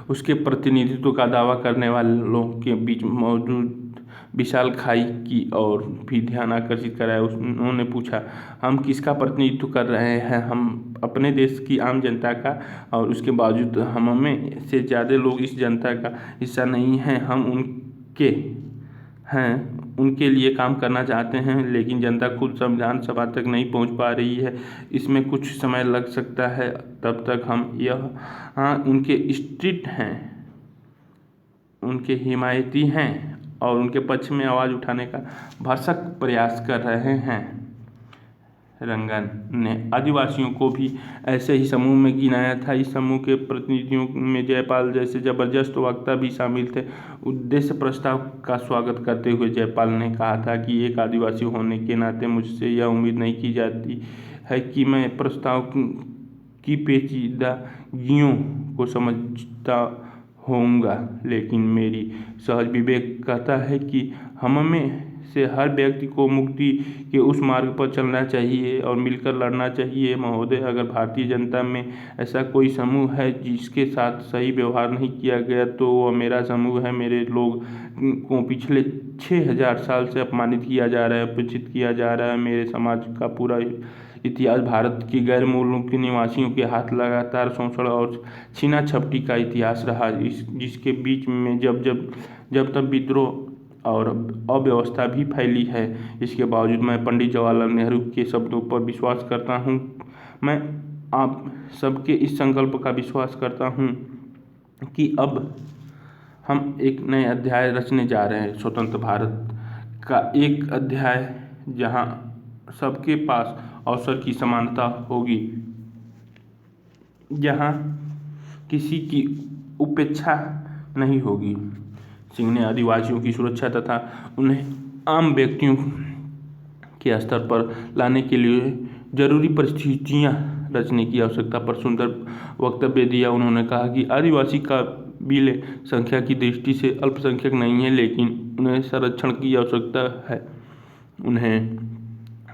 उसके प्रतिनिधित्व का दावा करने वालों के बीच मौजूद विशाल खाई की ओर भी ध्यान आकर्षित कराया। उन्होंने पूछा, हम किसका प्रतिनिधित्व कर रहे हैं? हम अपने देश की आम जनता का, और उसके बावजूद हम में से ज़्यादा लोग इस जनता का हिस्सा नहीं हैं। हम उनके लिए काम करना चाहते हैं, लेकिन जनता खुद संविधान सभा तक नहीं पहुंच पा रही है। इसमें कुछ समय लग सकता है। तब तक हम उनके स्ट्रीट हैं, उनके हिमायती हैं और उनके पक्ष में आवाज़ उठाने का भरसक प्रयास कर रहे हैं। रंगन ने आदिवासियों को भी ऐसे ही समूह में गिनाया था। इस समूह के प्रतिनिधियों में जयपाल जैसे जबरदस्त वक्ता भी शामिल थे। उद्देश्य प्रस्ताव का स्वागत करते हुए जयपाल ने कहा था कि एक आदिवासी होने के नाते मुझसे यह उम्मीद नहीं की जाती है कि मैं प्रस्ताव की पेचीदगियों को समझता होऊंगा, लेकिन मेरी सहज विवेक कहता है कि हम में से हर व्यक्ति को मुक्ति के उस मार्ग पर चलना चाहिए और मिलकर लड़ना चाहिए। महोदय, अगर भारतीय जनता में ऐसा कोई समूह है जिसके साथ सही व्यवहार नहीं किया गया, तो वह मेरा समूह है। मेरे लोग को पिछले 6000 साल से अपमानित किया जा रहा है, उपेक्षित किया जा रहा है। मेरे समाज का पूरा इतिहास भारत के गैर मूलों के निवासियों के हाथ लगातार शोषण और छीना झपटी का इतिहास रहा, जिसके बीच में जब तक विद्रोह और अव्यवस्था भी फैली है। इसके बावजूद मैं पंडित जवाहरलाल नेहरू के शब्दों पर विश्वास करता हूँ। मैं आप सबके इस संकल्प का विश्वास करता हूँ कि अब हम एक नए अध्याय रचने जा रहे हैं। स्वतंत्र भारत का एक अध्याय जहाँ सबके पास अवसर की समानता होगी, जहाँ किसी की उपेक्षा नहीं होगी। सिंह ने आदिवासियों की सुरक्षा तथा उन्हें आम व्यक्तियों के स्तर पर लाने के लिए जरूरी परिस्थितियां रचने की आवश्यकता पर सुंदर वक्तव्य दिया। उन्होंने कहा कि आदिवासी काबिले संख्या की दृष्टि से अल्पसंख्यक नहीं है, लेकिन उन्हें संरक्षण की आवश्यकता है। उन्हें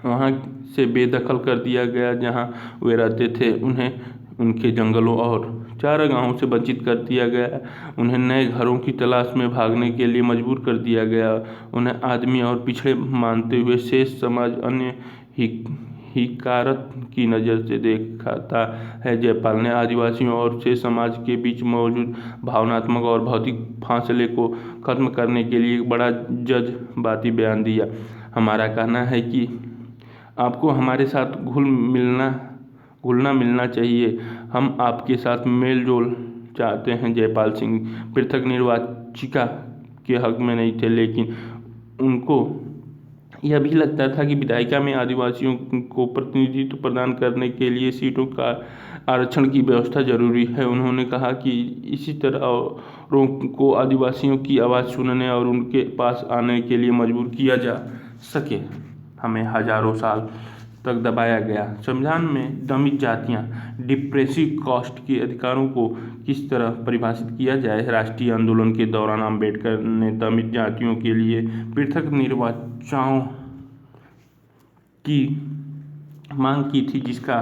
वहाँ से बेदखल कर दिया गया जहाँ वे रहते थे। उन्हें उनके जंगलों और चारागाहों से वंचित कर दिया गया। उन्हें नए घरों की तलाश में भागने के लिए मजबूर कर दिया गया। उन्हें आदमी और पिछड़े मानते हुए शेष समाज अन्य हिकारत की नज़र से देखता है। जयपाल ने आदिवासियों और शेष समाज के बीच मौजूद भावनात्मक और भौतिक फासले को खत्म करने के लिए एक बड़ा जज्बाती बयान दिया। हमारा कहना है कि आपको हमारे साथ घुलना मिलना चाहिए। हम आपके साथ मेल जोल चाहते हैं। जयपाल सिंह पृथक निर्वाचिका के हक में नहीं थे, लेकिन उनको यह भी लगता था कि विधायिका में आदिवासियों को प्रतिनिधित्व प्रदान करने के लिए सीटों का आरक्षण की व्यवस्था जरूरी है। उन्होंने कहा कि इसी तरह औरों को आदिवासियों की आवाज़ सुनने और उनके पास आने के लिए मजबूर किया जा सके। हमें हजारों साल तक दबाया गया। संविधान में दमित जातियाँ डिप्रेसिव कास्ट के अधिकारों को किस तरह परिभाषित किया जाए? राष्ट्रीय आंदोलन के दौरान अम्बेडकर ने दमित जातियों के लिए पृथक निर्वाचनों की मांग की थी, जिसका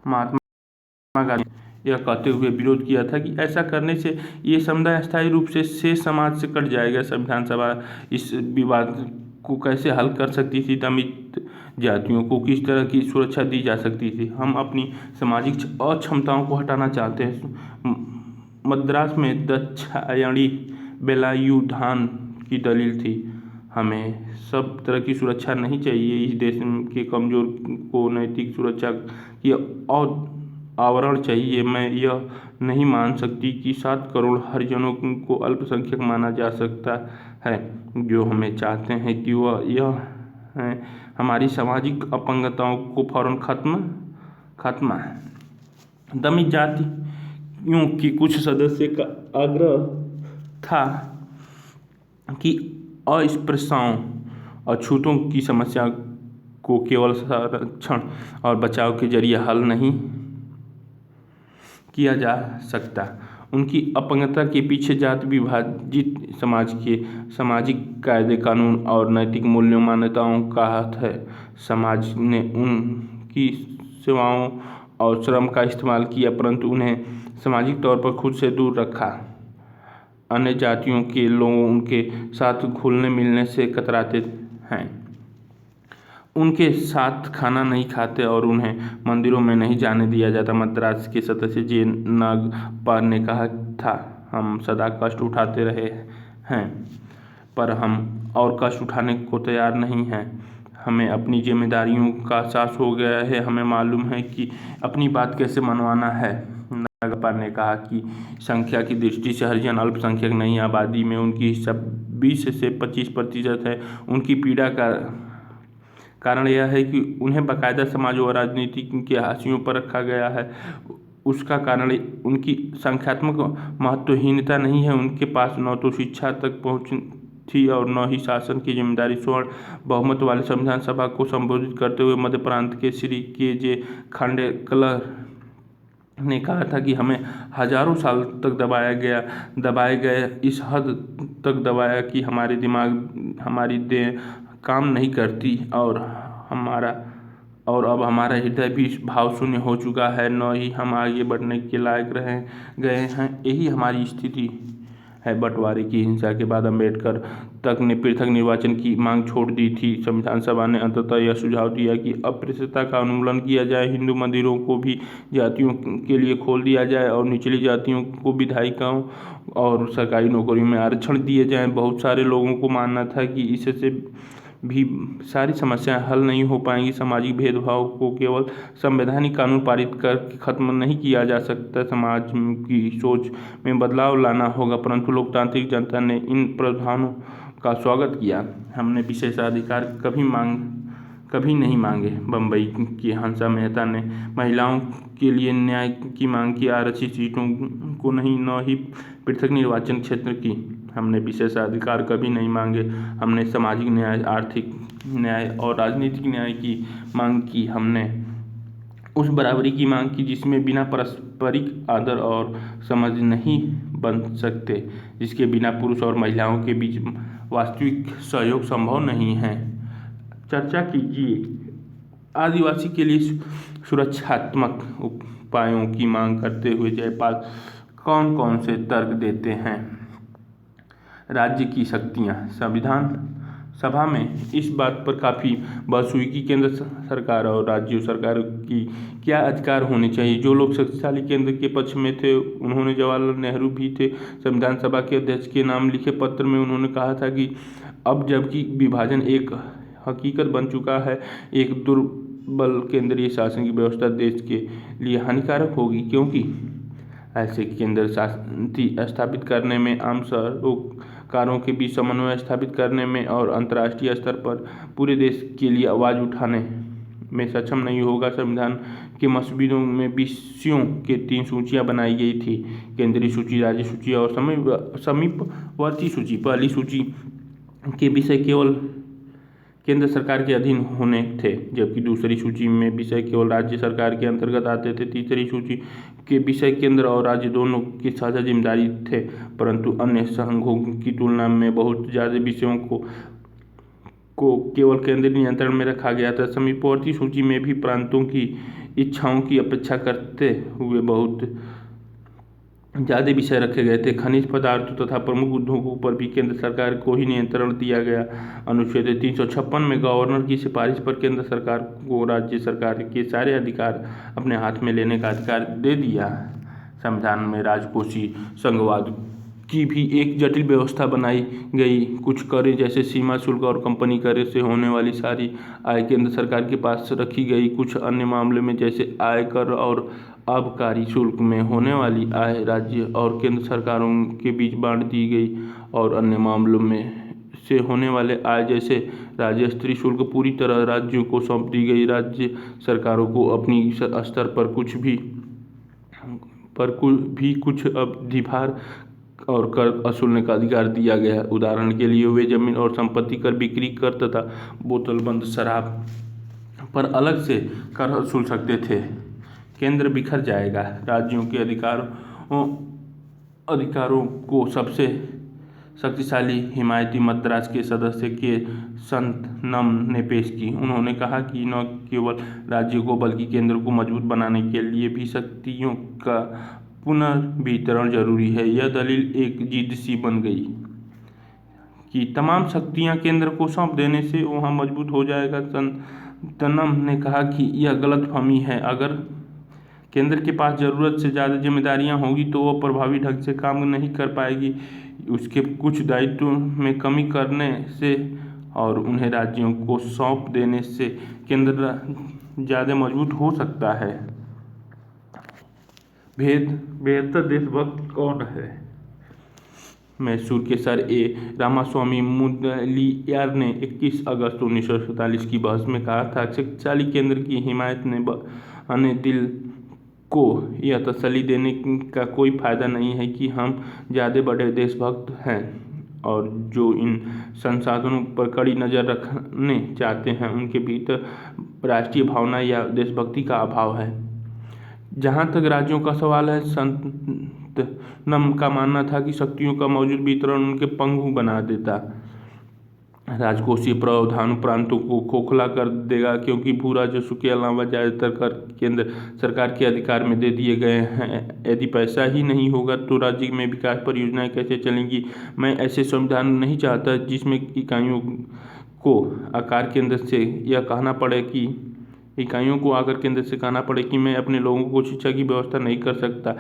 महात्मा गांधी यह कहते हुए विरोध किया था कि ऐसा करने से ये समुदाय अस्थायी रूप से शेष समाज से कट जाएगा। संविधान सभा इस विवाद को कैसे हल कर सकती थी? दमित जातियों को किस तरह की सुरक्षा दी जा सकती थी? हम अपनी सामाजिक अक्षमताओं को हटाना चाहते हैं। मद्रास में दाक्षायणी वेलायुधान की दलील थी। हमें सब तरह की सुरक्षा नहीं चाहिए। इस देश के कमजोर को नैतिक सुरक्षा की आवरण चाहिए। मैं यह नहीं मान सकती कि 7 करोड़ हरिजनों को अल्पसंख्यक माना जा सकता है। जो हमें चाहते हैं कि वह यह है हमारी सामाजिक अपंगताओं को फौरन खत्म है। दमित जातियों के कुछ सदस्य का आग्रह था कि अस्पृश्यताओं और छूतों की समस्या को केवल संरक्षण और बचाव के जरिए हल नहीं किया जा सकता। उनकी अपंगता के पीछे जाति विभाजित समाज के सामाजिक कायदे कानून और नैतिक मूल्यों मान्यताओं का हाथ है। समाज ने उनकी सेवाओं और श्रम का इस्तेमाल किया, परंतु उन्हें सामाजिक तौर पर खुद से दूर रखा। अन्य जातियों के लोग उनके साथ घुलने मिलने से कतराते हैं, उनके साथ खाना नहीं खाते और उन्हें मंदिरों में नहीं जाने दिया जाता। मद्रास के सदस्य जे नागपाल ने कहा था, हम सदा कष्ट उठाते रहे हैं, पर हम और कष्ट उठाने को तैयार नहीं हैं। हमें अपनी जिम्मेदारियों का एहसास हो गया है, हमें मालूम है कि अपनी बात कैसे मनवाना है। नागपाल ने कहा कि संख्या की दृष्टि से हरिजन अल्पसंख्यक नहीं, आबादी में उनकी हिस्सा 20 से 25% है। उनकी पीड़ा का कारण यह है कि उन्हें बाकायदा समाज व राजनीति के हाशियों पर रखा गया है। उसका कारण उनकी संख्यात्मक महत्वहीनता नहीं है, उनके पास न तो शिक्षा तक पहुँच थी और न ही शासन की जिम्मेदारी। स्वर्ण बहुमत वाली संविधान सभा को संबोधित करते हुए मध्य प्रांत के श्री के.जे. खांडेलकर ने कहा था कि हमें हजारों साल तक दबाए गए, इस हद तक दबाया कि हमारे दिमाग, हमारी देह काम नहीं करती और अब हमारा हृदय भी भाव शून्य हो चुका है, न ही हम आगे बढ़ने के लायक रह गए हैं। यही हमारी स्थिति है। बंटवारे की हिंसा के बाद अम्बेडकर तक ने पृथक निर्वाचन की मांग छोड़ दी थी। संविधान सभा ने अंततः यह सुझाव दिया कि अस्पृश्यता का उन्मूलन किया जाए, हिंदू मंदिरों को भी जातियों के लिए खोल दिया जाए और निचली जातियों को विधायिकाओं और सरकारी नौकरियों में आरक्षण दिए जाएं। बहुत सारे लोगों को मानना था कि इससे भी सारी समस्याएं हल नहीं हो पाएंगी। सामाजिक भेदभाव को केवल संवैधानिक कानून पारित कर खत्म नहीं किया जा सकता, समाज की सोच में बदलाव लाना होगा। परंतु लोकतांत्रिक जनता ने इन प्रावधानों का स्वागत किया। हमने विशेषाधिकार कभी नहीं मांगे। बम्बई की हंसा मेहता ने महिलाओं के लिए न्याय की मांग की, आरक्षित सीटों को नहीं, न ही पृथक निर्वाचन क्षेत्र की। हमने विशेषाधिकार कभी नहीं मांगे। हमने सामाजिक न्याय, आर्थिक न्याय और राजनीतिक न्याय की मांग की। हमने उस बराबरी की मांग की जिसमें बिना पारस्परिक आदर और समझ नहीं बन सकते, जिसके बिना पुरुष और महिलाओं के बीच वास्तविक सहयोग संभव नहीं है। चर्चा कीजिए। आदिवासी के लिए सुरक्षात्मक उपायों की मांग करते हुए जयपाल कौन कौन से तर्क देते हैं। राज्य की शक्तियाँ। संविधान सभा में इस बात पर काफ़ी बहस हुई कि केंद्र सरकार और राज्य सरकार की क्या अधिकार होने चाहिए। जो लोग शक्तिशाली केंद्र के पक्ष में थे, उन्होंने जवाहरलाल नेहरू भी थे। संविधान सभा के अध्यक्ष के नाम लिखे पत्र में उन्होंने कहा था कि अब जबकि विभाजन एक हकीकत बन चुका है, एक दुर्बल केंद्रीय शासन की व्यवस्था देश के लिए हानिकारक होगी, क्योंकि ऐसे केंद्र शांति स्थापित करने में, आम सरोकारों के बीच समन्वय स्थापित करने में और अंतर्राष्ट्रीय स्तर पर पूरे देश के लिए आवाज़ उठाने में सक्षम नहीं होगा। संविधान के मसौदे में विषयों के 3 सूचियाँ बनाई गई थी: केंद्रीय सूची, राज्य सूची और समीपवर्ती सूची। पहली सूची के विषय केवल केंद्र सरकार के अधीन होने थे, जबकि दूसरी सूची में विषय केवल राज्य सरकार के अंतर्गत आते थे। तीसरी सूची के विषय केंद्र और राज्य दोनों की साझा जिम्मेदारी थे, परंतु अन्य संघों की तुलना में बहुत ज़्यादा विषयों को केवल केंद्रीय नियंत्रण में रखा गया था। समीपवर्ती सूची में भी प्रांतों की इच्छाओं की अपेक्षा करते हुए बहुत ज़्यादा विषय रखे गए थे। खनिज पदार्थों तथा प्रमुख उद्योगों पर भी केंद्र सरकार को ही नियंत्रण दिया गया। अनुच्छेद 356 में गवर्नर की सिफारिश पर केंद्र सरकार को राज्य सरकार के सारे अधिकार अपने हाथ में लेने का अधिकार दे दिया। संविधान में राजकोषीय संघवाद की भी एक जटिल व्यवस्था बनाई गई। कुछ करें जैसे सीमा शुल्क और कंपनी कर से होने वाली सारी आय केंद्र सरकार के पास रखी गई। कुछ अन्य मामले में जैसे आयकर और आबकारी शुल्क में होने वाली आय राज्य और केंद्र सरकारों के बीच बांट दी गई और अन्य मामलों में से होने वाले आय जैसे राज्य स्तरीय शुल्क पूरी तरह राज्यों को सौंप दी गई। राज्य सरकारों को अपनी स्तर पर कुछ अधिभार और कर वसूलने का अधिकार दिया गया। उदाहरण के लिए वे जमीन और संपत्ति कर, बिक्री कर तथा बोतलबंद शराब पर अलग से कर वसूल सकते थे। केंद्र बिखर जाएगा। राज्यों के अधिकारों अधिकारों को सबसे शक्तिशाली हिमायती मद्रास के सदस्य के संतनम ने पेश की। उन्होंने कहा कि न केवल राज्यों को बल्कि केंद्र को मजबूत बनाने के लिए भी शक्तियों का पुनर्वितरण जरूरी है। यह दलील एक जिद सी बन गई कि तमाम शक्तियां केंद्र को सौंप देने से वहाँ मजबूत हो जाएगा। संतनम ने कहा कि यह गलतफहमी है। अगर केंद्र के पास ज़रूरत से ज़्यादा जिम्मेदारियां होगी तो वह प्रभावी ढंग से काम नहीं कर पाएगी। उसके कुछ दायित्वों में कमी करने से और उन्हें राज्यों को सौंप देने से केंद्र ज़्यादा मजबूत हो सकता है। बेहतर देशभक्त कौन है? मैसूर के सर ए रामास्वामी मुदलियार ने 21 अगस्त 1947 की बहस में कहा था, शक्तिशाली केंद्र की हिमायत ने बने दिल को यह तसल्ली देने का कोई फायदा नहीं है कि हम ज़्यादा बड़े देशभक्त हैं और जो इन संसाधनों पर कड़ी नज़र रखने चाहते हैं उनके भीतर राष्ट्रीय भावना या देशभक्ति का अभाव है। जहाँ तक राज्यों का सवाल है, संतनम का मानना था कि शक्तियों का मौजूद वितरण उनके पंगु बना देता, राजकोषीय प्रावधान प्रांतों को खोखला कर देगा, क्योंकि भू राजस्व के अलावा ज़्यादातर कर केंद्र सरकार के अधिकार में दे दिए गए हैं। यदि पैसा ही नहीं होगा तो राज्य में विकास परियोजनाएं कैसे चलेंगी? मैं ऐसे संविधान नहीं चाहता जिसमें इकाइयों को आकर केंद्र से कहना पड़े कि मैं अपने लोगों को शिक्षा की व्यवस्था नहीं कर सकता,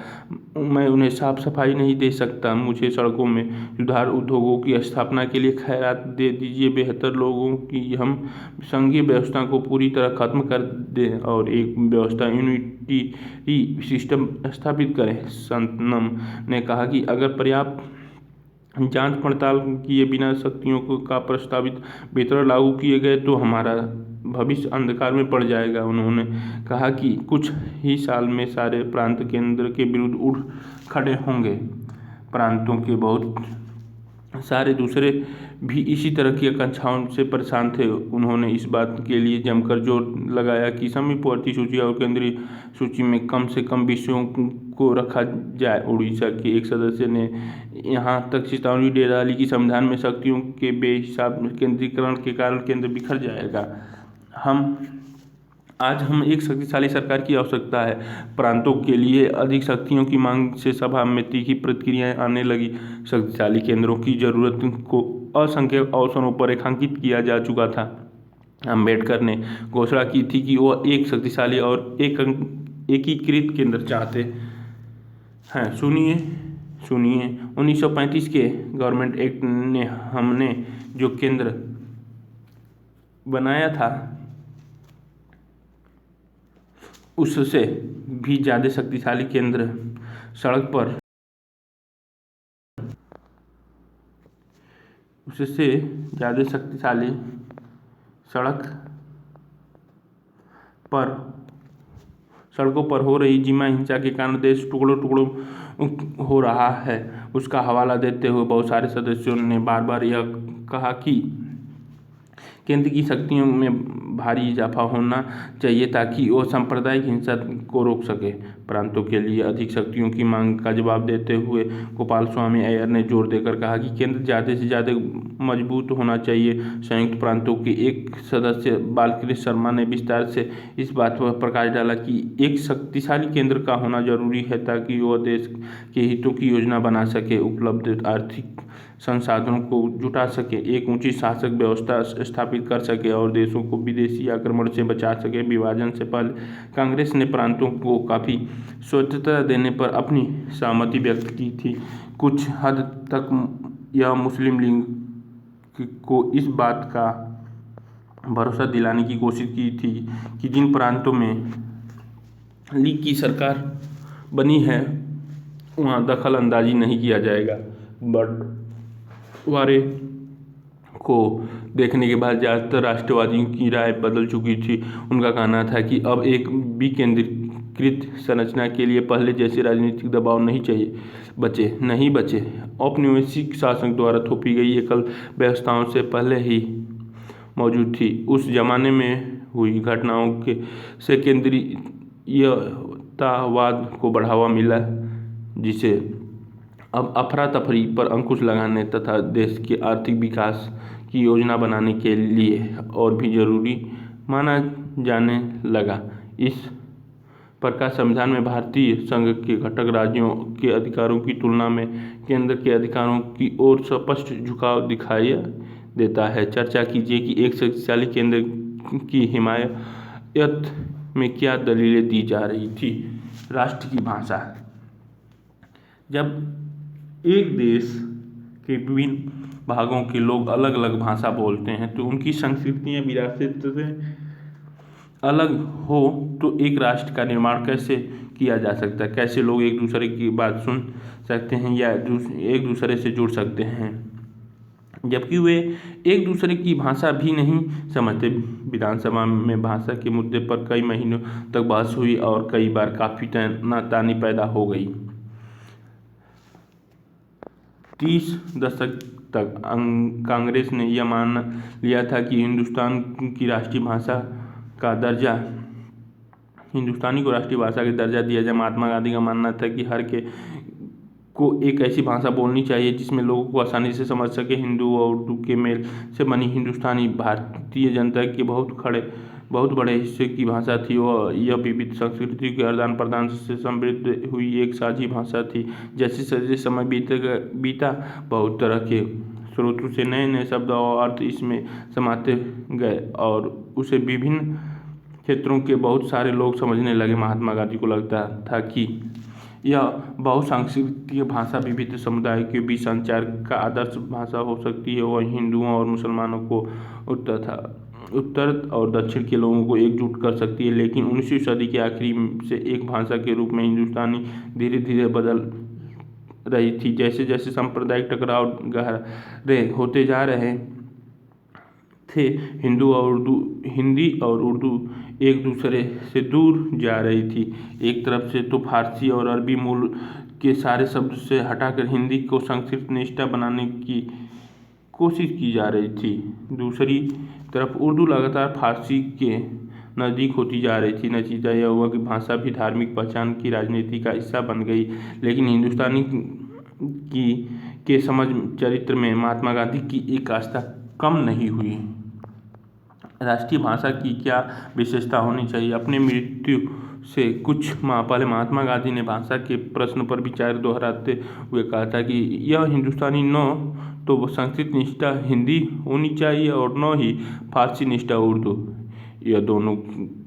मैं उन्हें साफ सफाई नहीं दे सकता, मुझे सड़कों में सुधार, उद्योगों की स्थापना के लिए खैरात दे दीजिए। बेहतर लोगों की हम संघीय व्यवस्था को पूरी तरह खत्म कर दें और एक व्यवस्था यूनिटरी सिस्टम स्थापित करें। संतनम ने कहा कि अगर पर्याप्त जांच पड़ताल किए बिना शक्तियों का प्रस्तावित वितरण लागू किए गए तो हमारा भविष्य अंधकार में पड़ जाएगा। उन्होंने कहा कि कुछ ही साल में सारे प्रांत केंद्र के विरुद्ध उठ खड़े होंगे। प्रांतों के बहुत सारे दूसरे भी इसी तरह की आकांक्षाओं से परेशान थे। उन्होंने इस बात के लिए जमकर जोर लगाया कि समीपवर्ती सूची और केंद्रीय सूची में कम से कम विषयों को रखा जाए। उड़ीसा के एक सदस्य ने यहाँ तक चेतावनी दे डाली कि संविधान में शक्तियों के बेहिसाब केंद्रीकरण के कारण केंद्र बिखर जाएगा। आज हम एक शक्तिशाली सरकार की आवश्यकता है। प्रांतों के लिए अधिक शक्तियों की मांग से सभा में तीखी प्रतिक्रियाएं आने लगी। शक्तिशाली केंद्रों की जरूरत को असंख्य अवसरों पर रेखांकित किया जा चुका था। अम्बेडकर ने घोषणा की थी कि वह एक शक्तिशाली और एकीकृत केंद्र चाहते हैं। सुनिए 1935 के गवर्नमेंट एक्ट ने हमने जो केंद्र बनाया था उससे भी ज़्यादा शक्तिशाली केंद्र सड़कों पर हो रही जिमा हिंसा के कारण देश टुकड़ों टुकड़ों हो रहा है, उसका हवाला देते हुए बहुत सारे सदस्यों ने बार बार यह कहा कि केंद्र की शक्तियों में भारी इजाफा होना चाहिए ताकि वो सांप्रदायिक हिंसा को रोक सके। प्रांतों के लिए अधिक शक्तियों की मांग का जवाब देते हुए गोपाल स्वामी अय्यर ने जोर देकर कहा कि केंद्र ज़्यादा से ज़्यादा मजबूत होना चाहिए। संयुक्त प्रांतों के एक सदस्य बालकृष्ण शर्मा ने विस्तार से इस बात पर प्रकाश डाला कि एक शक्तिशाली केंद्र का होना जरूरी है ताकि वह देश के हितों की योजना बना सके, उपलब्ध आर्थिक संसाधनों को जुटा सके, एक ऊंची शासक व्यवस्था स्थापित कर सके और देशों को विदेशी आक्रमण से बचा सके। विभाजन से पहले कांग्रेस ने प्रांतों को काफ़ी स्वतंत्रता देने पर अपनी सहमति व्यक्त की थी। कुछ हद तक यह मुस्लिम लीग को इस बात का भरोसा दिलाने की कोशिश की थी कि जिन प्रांतों में लीग की सरकार बनी है वहाँ दखल अंदाजी नहीं किया जाएगा। बंटवारे को देखने के बाद ज़्यादातर राष्ट्रवादियों की राय बदल चुकी थी। उनका कहना था कि अब एक विकेंद्रीकृत संरचना के लिए पहले जैसे राजनीतिक दबाव नहीं बचे। औपनिवेशिक शासन द्वारा थोपी गई एकल व्यवस्थाओं से पहले ही मौजूद थी। उस जमाने में हुई घटनाओं से केंद्रीयतावाद को बढ़ावा मिला, जिसे अब अफरा तफरी पर अंकुश लगाने तथा देश के आर्थिक विकास की योजना बनाने के लिए और भी जरूरी माना जाने लगा। इस प्रकार संविधान में भारतीय संघ के घटक राज्यों के अधिकारों की तुलना में केंद्र के अधिकारों की ओर स्पष्ट झुकाव दिखाई देता है। चर्चा कीजिए कि एक शक्तिशाली केंद्र की हिमायत में क्या दलीलें दी जा रही थी। राष्ट्र की भाषा। जब एक देश के विभिन्न भागों के लोग अलग अलग भाषा बोलते हैं तो उनकी संस्कृतियाँ विरासत से अलग हो तो एक राष्ट्र का निर्माण कैसे किया जा सकता है, कैसे लोग एक दूसरे की बात सुन सकते हैं या एक दूसरे से जुड़ सकते हैं जबकि वे एक दूसरे की भाषा भी नहीं समझते। विधानसभा में भाषा के मुद्दे पर कई महीनों तक बहस हुई और कई बार काफ़ी तनातनी पैदा हो गई। 30 दशक तक कांग्रेस ने यह मान लिया था कि हिंदुस्तानी को राष्ट्रीय भाषा का दर्जा दिया जाए। महात्मा गांधी का मानना था कि हर को एक ऐसी भाषा बोलनी चाहिए जिसमें लोगों को आसानी से समझ सके। हिंदू और उर्दू के मेल से बनी हिंदुस्तानी भारतीय जनता के बहुत बड़े हिस्से की भाषा थी और यह विविध संस्कृति के आदान प्रदान से समृद्ध हुई एक साझी भाषा थी। जैसे जैसे समय बीता बहुत तरह के स्रोतों से नए नए शब्द और अर्थ इसमें समाते गए और उसे विभिन्न क्षेत्रों के बहुत सारे लोग समझने लगे। महात्मा गांधी को लगता था कि यह बहुसांस्कृतिक भाषा विविध समुदायों के बीच संचार का आदर्श भाषा हो सकती है। वह हिंदुओं और मुसलमानों को उत्तर और दक्षिण के लोगों को एकजुट कर सकती है। लेकिन 19वीं सदी के आखिरी से एक भाषा के रूप में हिंदुस्तानी धीरे धीरे बदल रही थी। जैसे जैसे सांप्रदायिक टकराव गहरे होते जा रहे थे हिंदी और उर्दू एक दूसरे से दूर जा रही थी। एक तरफ से तो फारसी और अरबी मूल के सारे शब्द से हटाकर हिंदी को संस्कृत निष्ठा बनाने की कोशिश की जा रही थी। दूसरी तरफ उर्दू लगातार फारसी के नज़दीक होती जा रही थी। नतीजा यह हुआ कि भाषा भी धार्मिक पहचान की राजनीति का हिस्सा बन गई। लेकिन हिंदुस्तानी के समझ चरित्र में महात्मा गांधी की एक आस्था कम नहीं हुई। राष्ट्रीय भाषा की क्या विशेषता होनी चाहिए। अपने मृत्यु से कुछ माह पहले महात्मा गांधी ने भाषा के प्रश्न पर विचार दोहराते हुए कहा था कि यह हिंदुस्तानी न तो संस्कृत निष्ठा हिंदी होनी चाहिए और न ही फारसी निष्ठा उर्दू। यह दोनों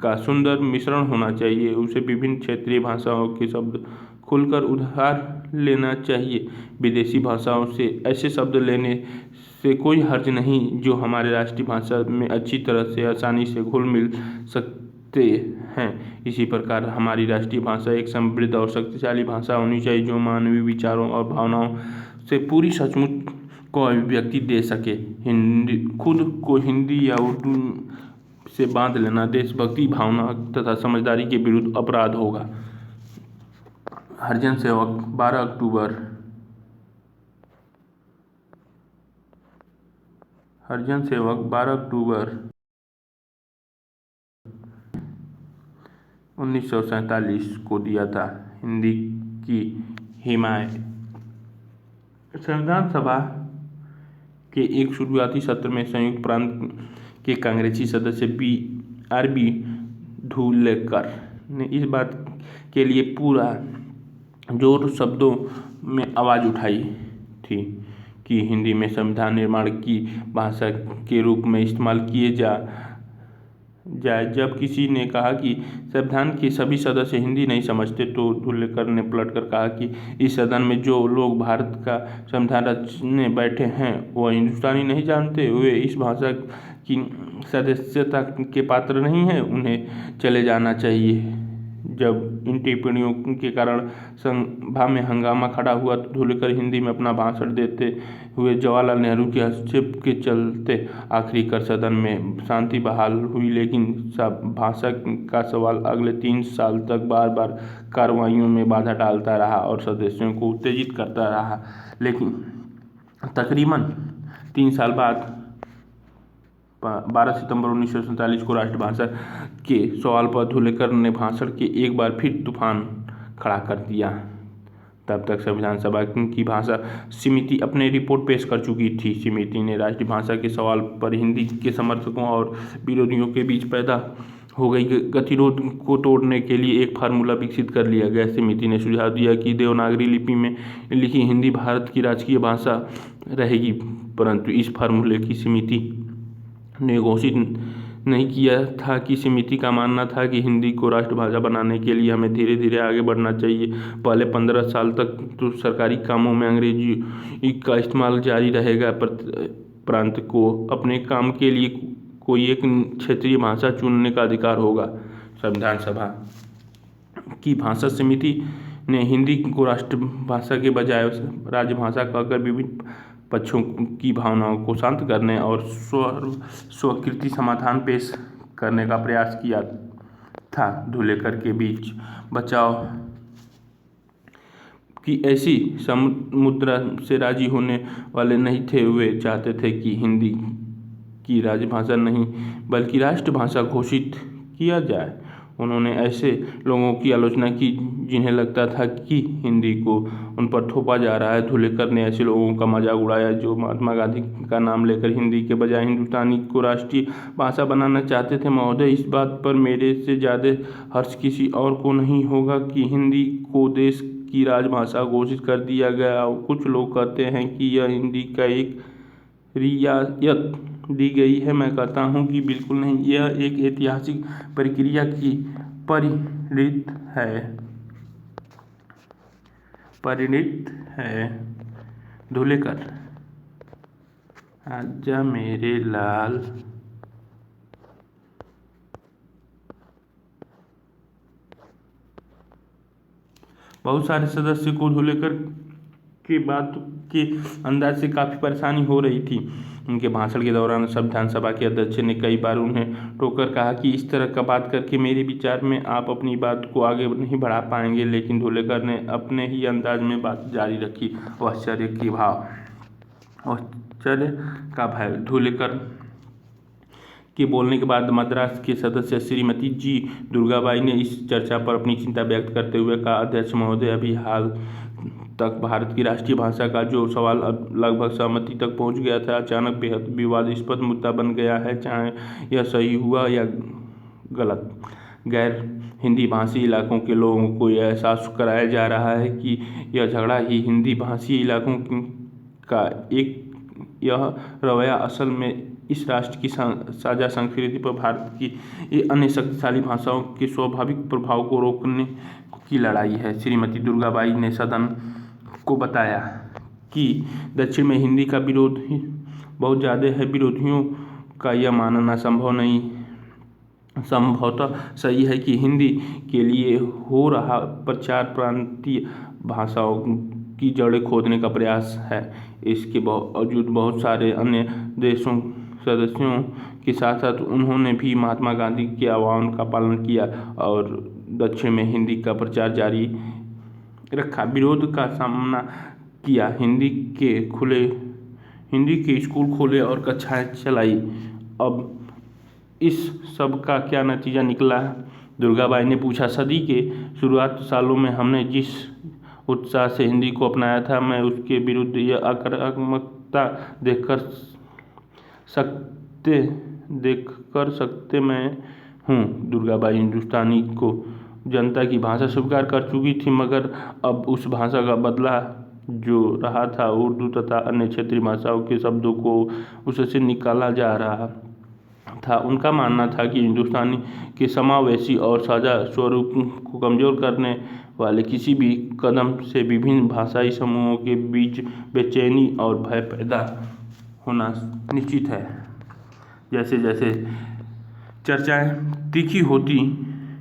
का सुंदर मिश्रण होना चाहिए। उसे विभिन्न क्षेत्रीय भाषाओं के शब्द खुलकर उधार लेना चाहिए। विदेशी भाषाओं से ऐसे शब्द लेने से कोई हर्ज नहीं जो हमारे राष्ट्रीय भाषा में अच्छी तरह से आसानी से घुल मिल सकते हैं। इसी प्रकार हमारी राष्ट्रीय भाषा एक समृद्ध और शक्तिशाली भाषा होनी चाहिए जो मानवीय विचारों और भावनाओं से पूरी सचमुच को अभिव्यक्ति दे सके। खुद को हिंदी या उर्दू से बांध लेना देशभक्ति भावना तथा समझदारी के विरुद्ध अपराध होगा। हरिजन सेवक 12 अक्टूबर 1947 को दिया था। हिंदी की हिमायत। संविधान सभा के एक शुरुआती सत्र में संयुक्त प्रांत के कांग्रेसी सदस्य आर.बी. धुलेकर ने इस बात के लिए पूरा जोर शब्दों में आवाज़ उठाई थी कि हिंदी में संविधान निर्माण की भाषा के रूप में इस्तेमाल किए जाए। जब किसी ने कहा कि संविधान के सभी सदस्य हिंदी नहीं समझते तो धुलेकर ने पलटकर कहा कि इस सदन में जो लोग भारत का संविधान रचने बैठे हैं वह हिंदुस्तानी नहीं जानते, वे इस भाषा की सदस्यता के पात्र नहीं हैं, उन्हें चले जाना चाहिए। जब इन टिप्पणियों के कारण सभा में हंगामा खड़ा हुआ तो धुलेकर हिंदी में अपना भाषण देते हुए जवाहरलाल नेहरू के हस्तक्षेप के चलते आखिरकार सदन में शांति बहाल हुई। लेकिन भाषा का सवाल अगले 3 साल तक बार बार कार्रवाइयों में बाधा डालता रहा और सदस्यों को उत्तेजित करता रहा। लेकिन तकरीबन 3 साल बाद 12 सितंबर 1947 को राष्ट्रभाषा के सवाल पर धुलेकर ने भाषण के एक बार फिर तूफान खड़ा कर दिया। तब तक संविधान सभा की भाषा समिति अपने रिपोर्ट पेश कर चुकी थी। समिति ने राष्ट्रीय भाषा के सवाल पर हिंदी के समर्थकों और विरोधियों के बीच पैदा हो गई गतिरोध को तोड़ने के लिए एक फार्मूला विकसित कर लिया गया। समिति ने सुझाव दिया कि देवनागरी लिपि में लिखी हिंदी भारत की राजकीय भाषा रहेगी, परंतु इस फार्मूले की समिति ने घोषित नहीं किया था कि समिति का मानना था कि हिंदी को राष्ट्रभाषा बनाने के लिए हमें धीरे धीरे आगे बढ़ना चाहिए। पहले 15 साल तक तो सरकारी कामों में अंग्रेजी का इस्तेमाल जारी रहेगा। प्रांत को अपने काम के लिए कोई एक क्षेत्रीय भाषा चुनने का अधिकार होगा। संविधान सभा की भाषा समिति ने हिंदी को राष्ट्रभाषा के बजाय राजभाषा कहकर विभिन्न पक्षों की भावनाओं को शांत करने और स्वीकृति समाधान पेश करने का प्रयास किया था। धुलेकर के बीच बचाव की ऐसी मुद्रा से राजी होने वाले नहीं थे। वे चाहते थे कि हिंदी की राजभाषा नहीं बल्कि राष्ट्रभाषा घोषित किया जाए। उन्होंने ऐसे लोगों की आलोचना की जिन्हें लगता था कि हिंदी को उन पर थोपा जा रहा है। धुलेकर ने ऐसे लोगों का मजाक उड़ाया जो महात्मा गांधी का नाम लेकर हिंदी के बजाय हिंदुस्तानी को राष्ट्रीय भाषा बनाना चाहते थे। महोदय, इस बात पर मेरे से ज़्यादा हर्ष किसी और को नहीं होगा कि हिंदी को देश की राजभाषा घोषित कर दिया गया। कुछ लोग कहते हैं कि यह हिंदी का एक रियायत दी गई है। मैं कहता हूँ कि बिल्कुल नहीं, यह एक ऐतिहासिक प्रक्रिया की परिणत है। धुलेकर, आजा मेरे लाल। बहुत सारे सदस्य को धुलेकर की बात के अंदाज से काफ़ी परेशानी हो रही थी। उनके भाषण के दौरान संविधान सभा के अध्यक्ष ने कई बार उन्हें टोकर कहा कि इस तरह का बात करके मेरे विचार में आप अपनी बात को आगे नहीं बढ़ा पाएंगे, लेकिन धुलेकर ने अपने ही अंदाज में बात जारी रखी। आश्चर्य का भय। धुलेकर के बोलने के बाद मद्रास के सदस्य श्रीमती जी दुर्गाबाई ने इस चर्चा पर अपनी चिंता व्यक्त करते हुए कहा, अध्यक्ष महोदय, अभी हाल तक भारत की राष्ट्रीय भाषा का जो सवाल अब लगभग सहमति तक पहुंच गया था, अचानक बेहद विवादास्पद मुद्दा बन गया है। चाहे यह सही हुआ या गलत, गैर हिंदी भाषी इलाकों के लोगों को यह एहसास कराया जा रहा है कि यह झगड़ा ही हिंदी भाषी इलाकों का एक यह रवैया असल में इस राष्ट्र की साझा संस्कृति पर भारत की अन्य शक्तिशाली भाषाओं के स्वाभाविक प्रभाव को रोकने की लड़ाई है। श्रीमती दुर्गाबाई ने सदन को बताया कि दक्षिण में हिंदी का विरोध बहुत ज़्यादा है। विरोधियों का यह मानना संभवतः सही है कि हिंदी के लिए हो रहा प्रचार प्रांतीय भाषाओं की जड़ें खोदने का प्रयास है। इसके बावजूद बहुत सारे अन्य सदस्यों के साथ साथ उन्होंने भी महात्मा गांधी के आह्वान का पालन किया और दक्षिण में हिंदी का प्रचार जारी रखा, विरोध का सामना किया, हिंदी के स्कूल खोले और कक्षाएं चलाई। अब इस सब का क्या नतीजा निकला? दुर्गाबाई ने पूछा। सदी के शुरुआत सालों में हमने जिस उत्साह से हिंदी को अपनाया था, मैं उसके विरुद्ध यह आक्रामकता देखकर सकते मैं हूँ। दुर्गाबाई हिंदुस्तानी को जनता की भाषा स्वीकार कर चुकी थी, मगर अब उस भाषा का बदला जो रहा था उर्दू तथा अन्य क्षेत्रीय भाषाओं के शब्दों को उससे निकाला जा रहा था। उनका मानना था कि हिंदुस्तानी के समावेशी और साझा स्वरूप को कमजोर करने वाले किसी भी कदम से विभिन्न भाषाई समूहों के बीच बेचैनी और भय पैदा होना निश्चित है। जैसे जैसे चर्चाएं तीखी होती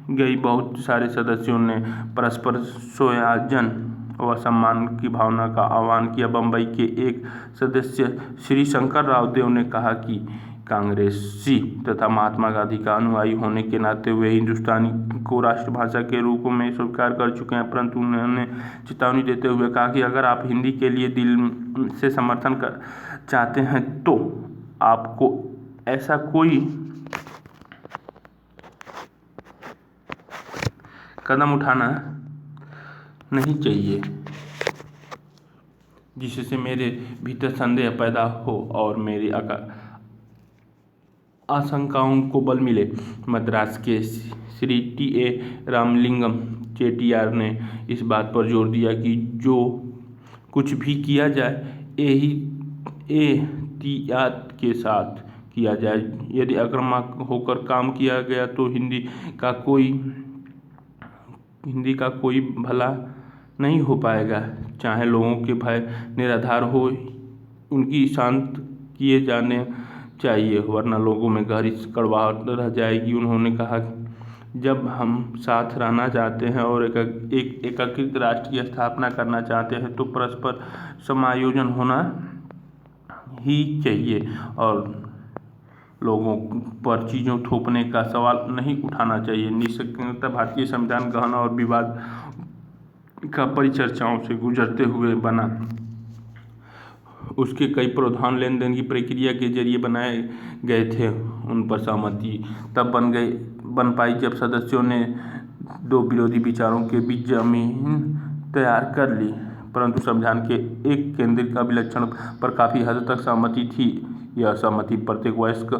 गई, बहुत सारे सदस्यों ने परस्पर संयोजन व सम्मान की भावना का आह्वान किया। बम्बई के एक सदस्य श्री शंकर राव देव ने कहा कि कांग्रेसी तथा महात्मा गांधी का अनुयायी होने के नाते वे हिंदुस्तानी को राष्ट्रभाषा के रूप में स्वीकार कर चुके हैं, परंतु उन्होंने चेतावनी देते हुए कहा कि अगर आप हिंदी के लिए दिल से समर्थन चाहते हैं तो आपको ऐसा कोई कदम उठाना नहीं चाहिए। जिससे मेरे भीतर संदेह पैदा हो और मेरी आशंकाओं को बल मिले। मद्रास के श्री टी.ए. रामलिंगम चेट्टियार ने इस बात पर जोर दिया कि जो कुछ भी किया जाए एहतियात के साथ किया जाए। यदि आक्रामक होकर काम किया गया तो हिंदी का कोई भला नहीं हो पाएगा। चाहे लोगों के भय निराधार हो, उनकी शांत किए जाने चाहिए, वरना लोगों में गहरी कड़वाहट रह जाएगी। उन्होंने कहा, जब हम साथ रहना चाहते हैं और एक एकीकृत राष्ट्र की स्थापना करना चाहते हैं तो परस्पर समायोजन होना ही चाहिए और लोगों पर चीज़ों थोपने का सवाल नहीं उठाना चाहिए। निष्कर्षतः भारतीय संविधान गहन और विवाद का परिचर्चाओं से गुजरते हुए बना। उसके कई प्रावधान लेन देन की प्रक्रिया के जरिए बनाए गए थे। उन पर सहमति तब बन पाई जब सदस्यों ने दो विरोधी विचारों के बीच जमीन तैयार कर ली, परंतु संविधान के एक केंद्रित अभिलक्षण पर काफ़ी हद तक सहमति थी। यह सहमति प्रत्येक वयस्क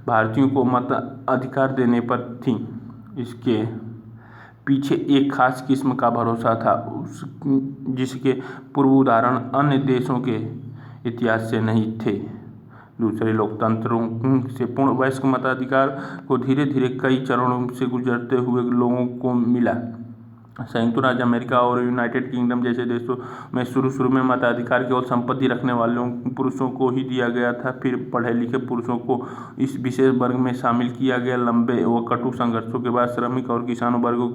भारतीयों को मत अधिकार देने पर थी। इसके पीछे एक खास किस्म का भरोसा था, जिसके पूर्व उदाहरण अन्य देशों के इतिहास से नहीं थे। दूसरे लोकतंत्रों से पूर्ण वयस्क मताधिकार को धीरे धीरे कई चरणों से गुजरते हुए लोगों को मिला। संयुक्त राज्य अमेरिका और यूनाइटेड किंगडम जैसे देशों में शुरू में मताधिकार केवल संपत्ति रखने वाले पुरुषों को ही दिया गया था। फिर पढ़े लिखे पुरुषों को इस विशेष वर्ग में शामिल किया गया। लंबे व कटु संघर्षों के बाद श्रमिक और किसानों वर्गों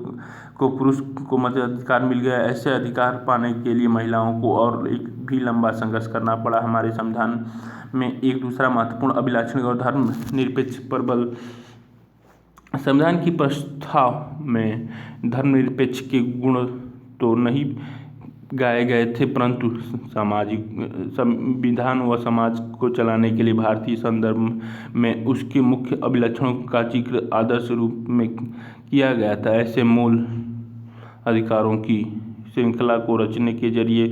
को पुरुष को मताधिकार मिल गया। ऐसे अधिकार पाने के लिए महिलाओं को और एक भी लंबा संघर्ष करना पड़ा। हमारे संविधान में एक दूसरा महत्वपूर्ण अभिलक्षण और धर्म निरपेक्ष पर बल। संविधान की प्रस्ताव में धर्मनिरपेक्ष के गुण तो नहीं गाए गए थे, परंतु सामाजिक संविधान व समाज को चलाने के लिए भारतीय संदर्भ में उसके मुख्य अभिलक्षणों का जिक्र आदर्श रूप में किया गया था। ऐसे मूल अधिकारों की श्रृंखला को रचने के जरिए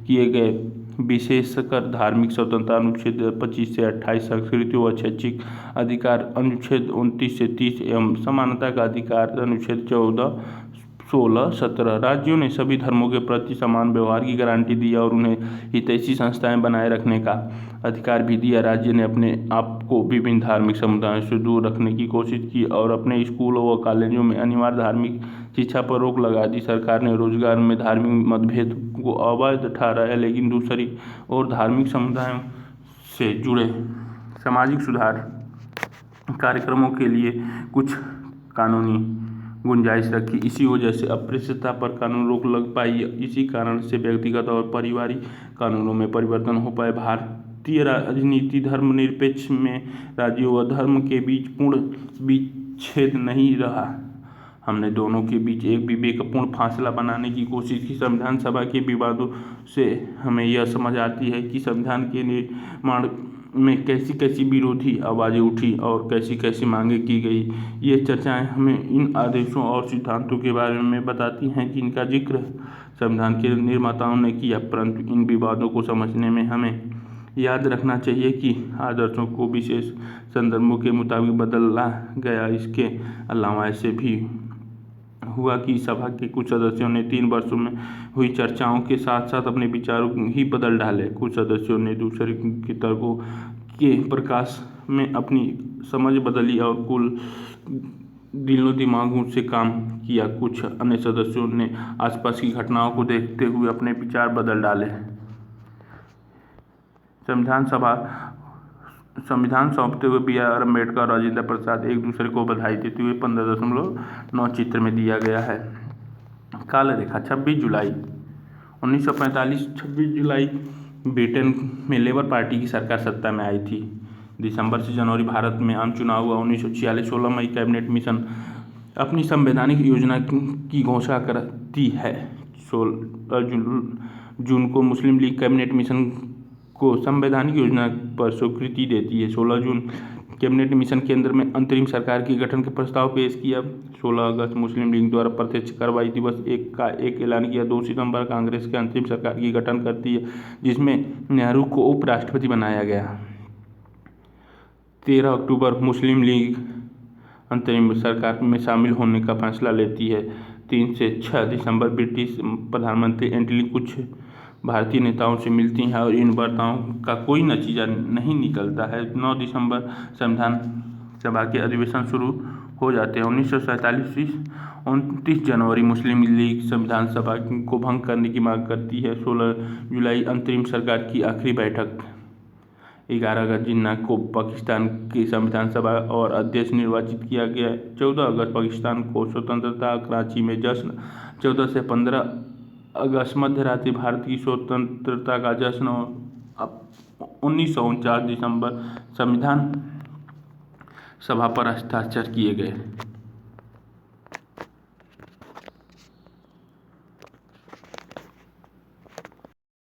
किए गए, विशेषकर धार्मिक स्वतंत्रता अनुच्छेद 25 से 28, सांस्कृतिक व शैक्षिक अधिकार अनुच्छेद 29 से 30 एवं समानता का अधिकार अनुच्छेद 14, 16, 17 राज्यों ने सभी धर्मों के प्रति समान व्यवहार की गारंटी दी और उन्हें हितैषी संस्थाएं बनाए रखने का अधिकार भी दिया। राज्य ने अपने आप को विभिन्न धार्मिक समुदायों से दूर रखने की कोशिश की और अपने स्कूलों व कॉलेजों में अनिवार्य धार्मिक शिक्षा पर रोक लगा दी। सरकार ने रोजगार में धार्मिक मतभेद को अवैध ठहराया, लेकिन दूसरी ओर धार्मिक समुदायों से जुड़े सामाजिक सुधार कार्यक्रमों के लिए कुछ कानूनी गुंजाइश रखी। इसी वजह से अस्पृश्यता पर कानून रोक लग पाई। इसी कारण से व्यक्तिगत और पारिवारिक कानूनों में परिवर्तन हो पाए। भारतीय राजनीति धर्मनिरपेक्ष में राज्यों व धर्म के बीच पूर्ण विच्छेद नहीं रहा। हमने दोनों के बीच एक विवेकपूर्ण फासला बनाने की कोशिश की। संविधान सभा के विवादों से हमें यह समझ आती है कि संविधान के निर्माण में कैसी कैसी विरोधी आवाज़ें उठी और कैसी कैसी मांगें की गई। ये चर्चाएं हमें इन आदेशों और सिद्धांतों के बारे में बताती हैं जिनका जिक्र संविधान के निर्माताओं ने किया, परंतु इन विवादों को समझने में हमें याद रखना चाहिए कि आदर्शों को विशेष संदर्भों के मुताबिक बदला गया। इसके अलावा ऐसे भी हुआ कि सभा के कुछ सदस्यों ने 3 वर्षों में हुई चर्चाओं के साथ साथ अपने विचारों ही बदल डाले। कुछ सदस्यों ने दूसरे के तर्कों के प्रकाश में अपनी समझ बदली और कुल दिलों दिमागों से काम किया। कुछ अन्य सदस्यों ने आसपास की घटनाओं को देखते हुए अपने विचार बदल डाले। संविधान सौंपते हुए B.R. अम्बेडकर और राजेंद्र प्रसाद एक दूसरे को बधाई देते हुए 15.9 चित्र में दिया गया है। काल रेखा 26 जुलाई 1945। 26 जुलाई ब्रिटेन में लेबर पार्टी की सरकार सत्ता में आई थी। दिसंबर से जनवरी भारत में आम चुनाव हुआ। 1946। 16 मई कैबिनेट मिशन अपनी संवैधानिक योजना की घोषणा करती है। 16 जून को मुस्लिम लीग कैबिनेट मिशन को संवैधानिक योजना पर स्वीकृति देती है। 16 जून कैबिनेट मिशन केंद्र में अंतरिम सरकार के गठन के प्रस्ताव पेश किया। 16 अगस्त मुस्लिम लीग द्वारा प्रत्यक्ष कार्रवाई दिवस का एक ऐलान किया। 2 सितंबर कांग्रेस के अंतरिम सरकार की गठन करती है, जिसमें नेहरू को उपराष्ट्रपति बनाया गया। 13 अक्टूबर मुस्लिम लीग अंतरिम सरकार में शामिल होने का फैसला लेती है। 3 से 6 दिसंबर ब्रिटिश प्रधानमंत्री एटली कुछ भारतीय नेताओं से मिलती हैं और इन वार्ताओं का कोई नतीजा नहीं निकलता है। 9 दिसंबर संविधान सभा के अधिवेशन शुरू हो जाते हैं। 1947 से 29 जनवरी मुस्लिम लीग संविधान सभा को भंग करने की मांग करती है। 16 जुलाई अंतरिम सरकार की आखिरी बैठक। 11 अगस्त जिन्ना को पाकिस्तान की संविधान सभा और अध्यक्ष निर्वाचित किया गया। 14 अगस्त पाकिस्तान को स्वतंत्रता, कराची में जश्न। 14 से 15 अगस्त मध्य रात्रि भारत की स्वतंत्रता का जश्न। 1949 दिसंबर संविधान सभा पर हस्ताक्षर किए गए।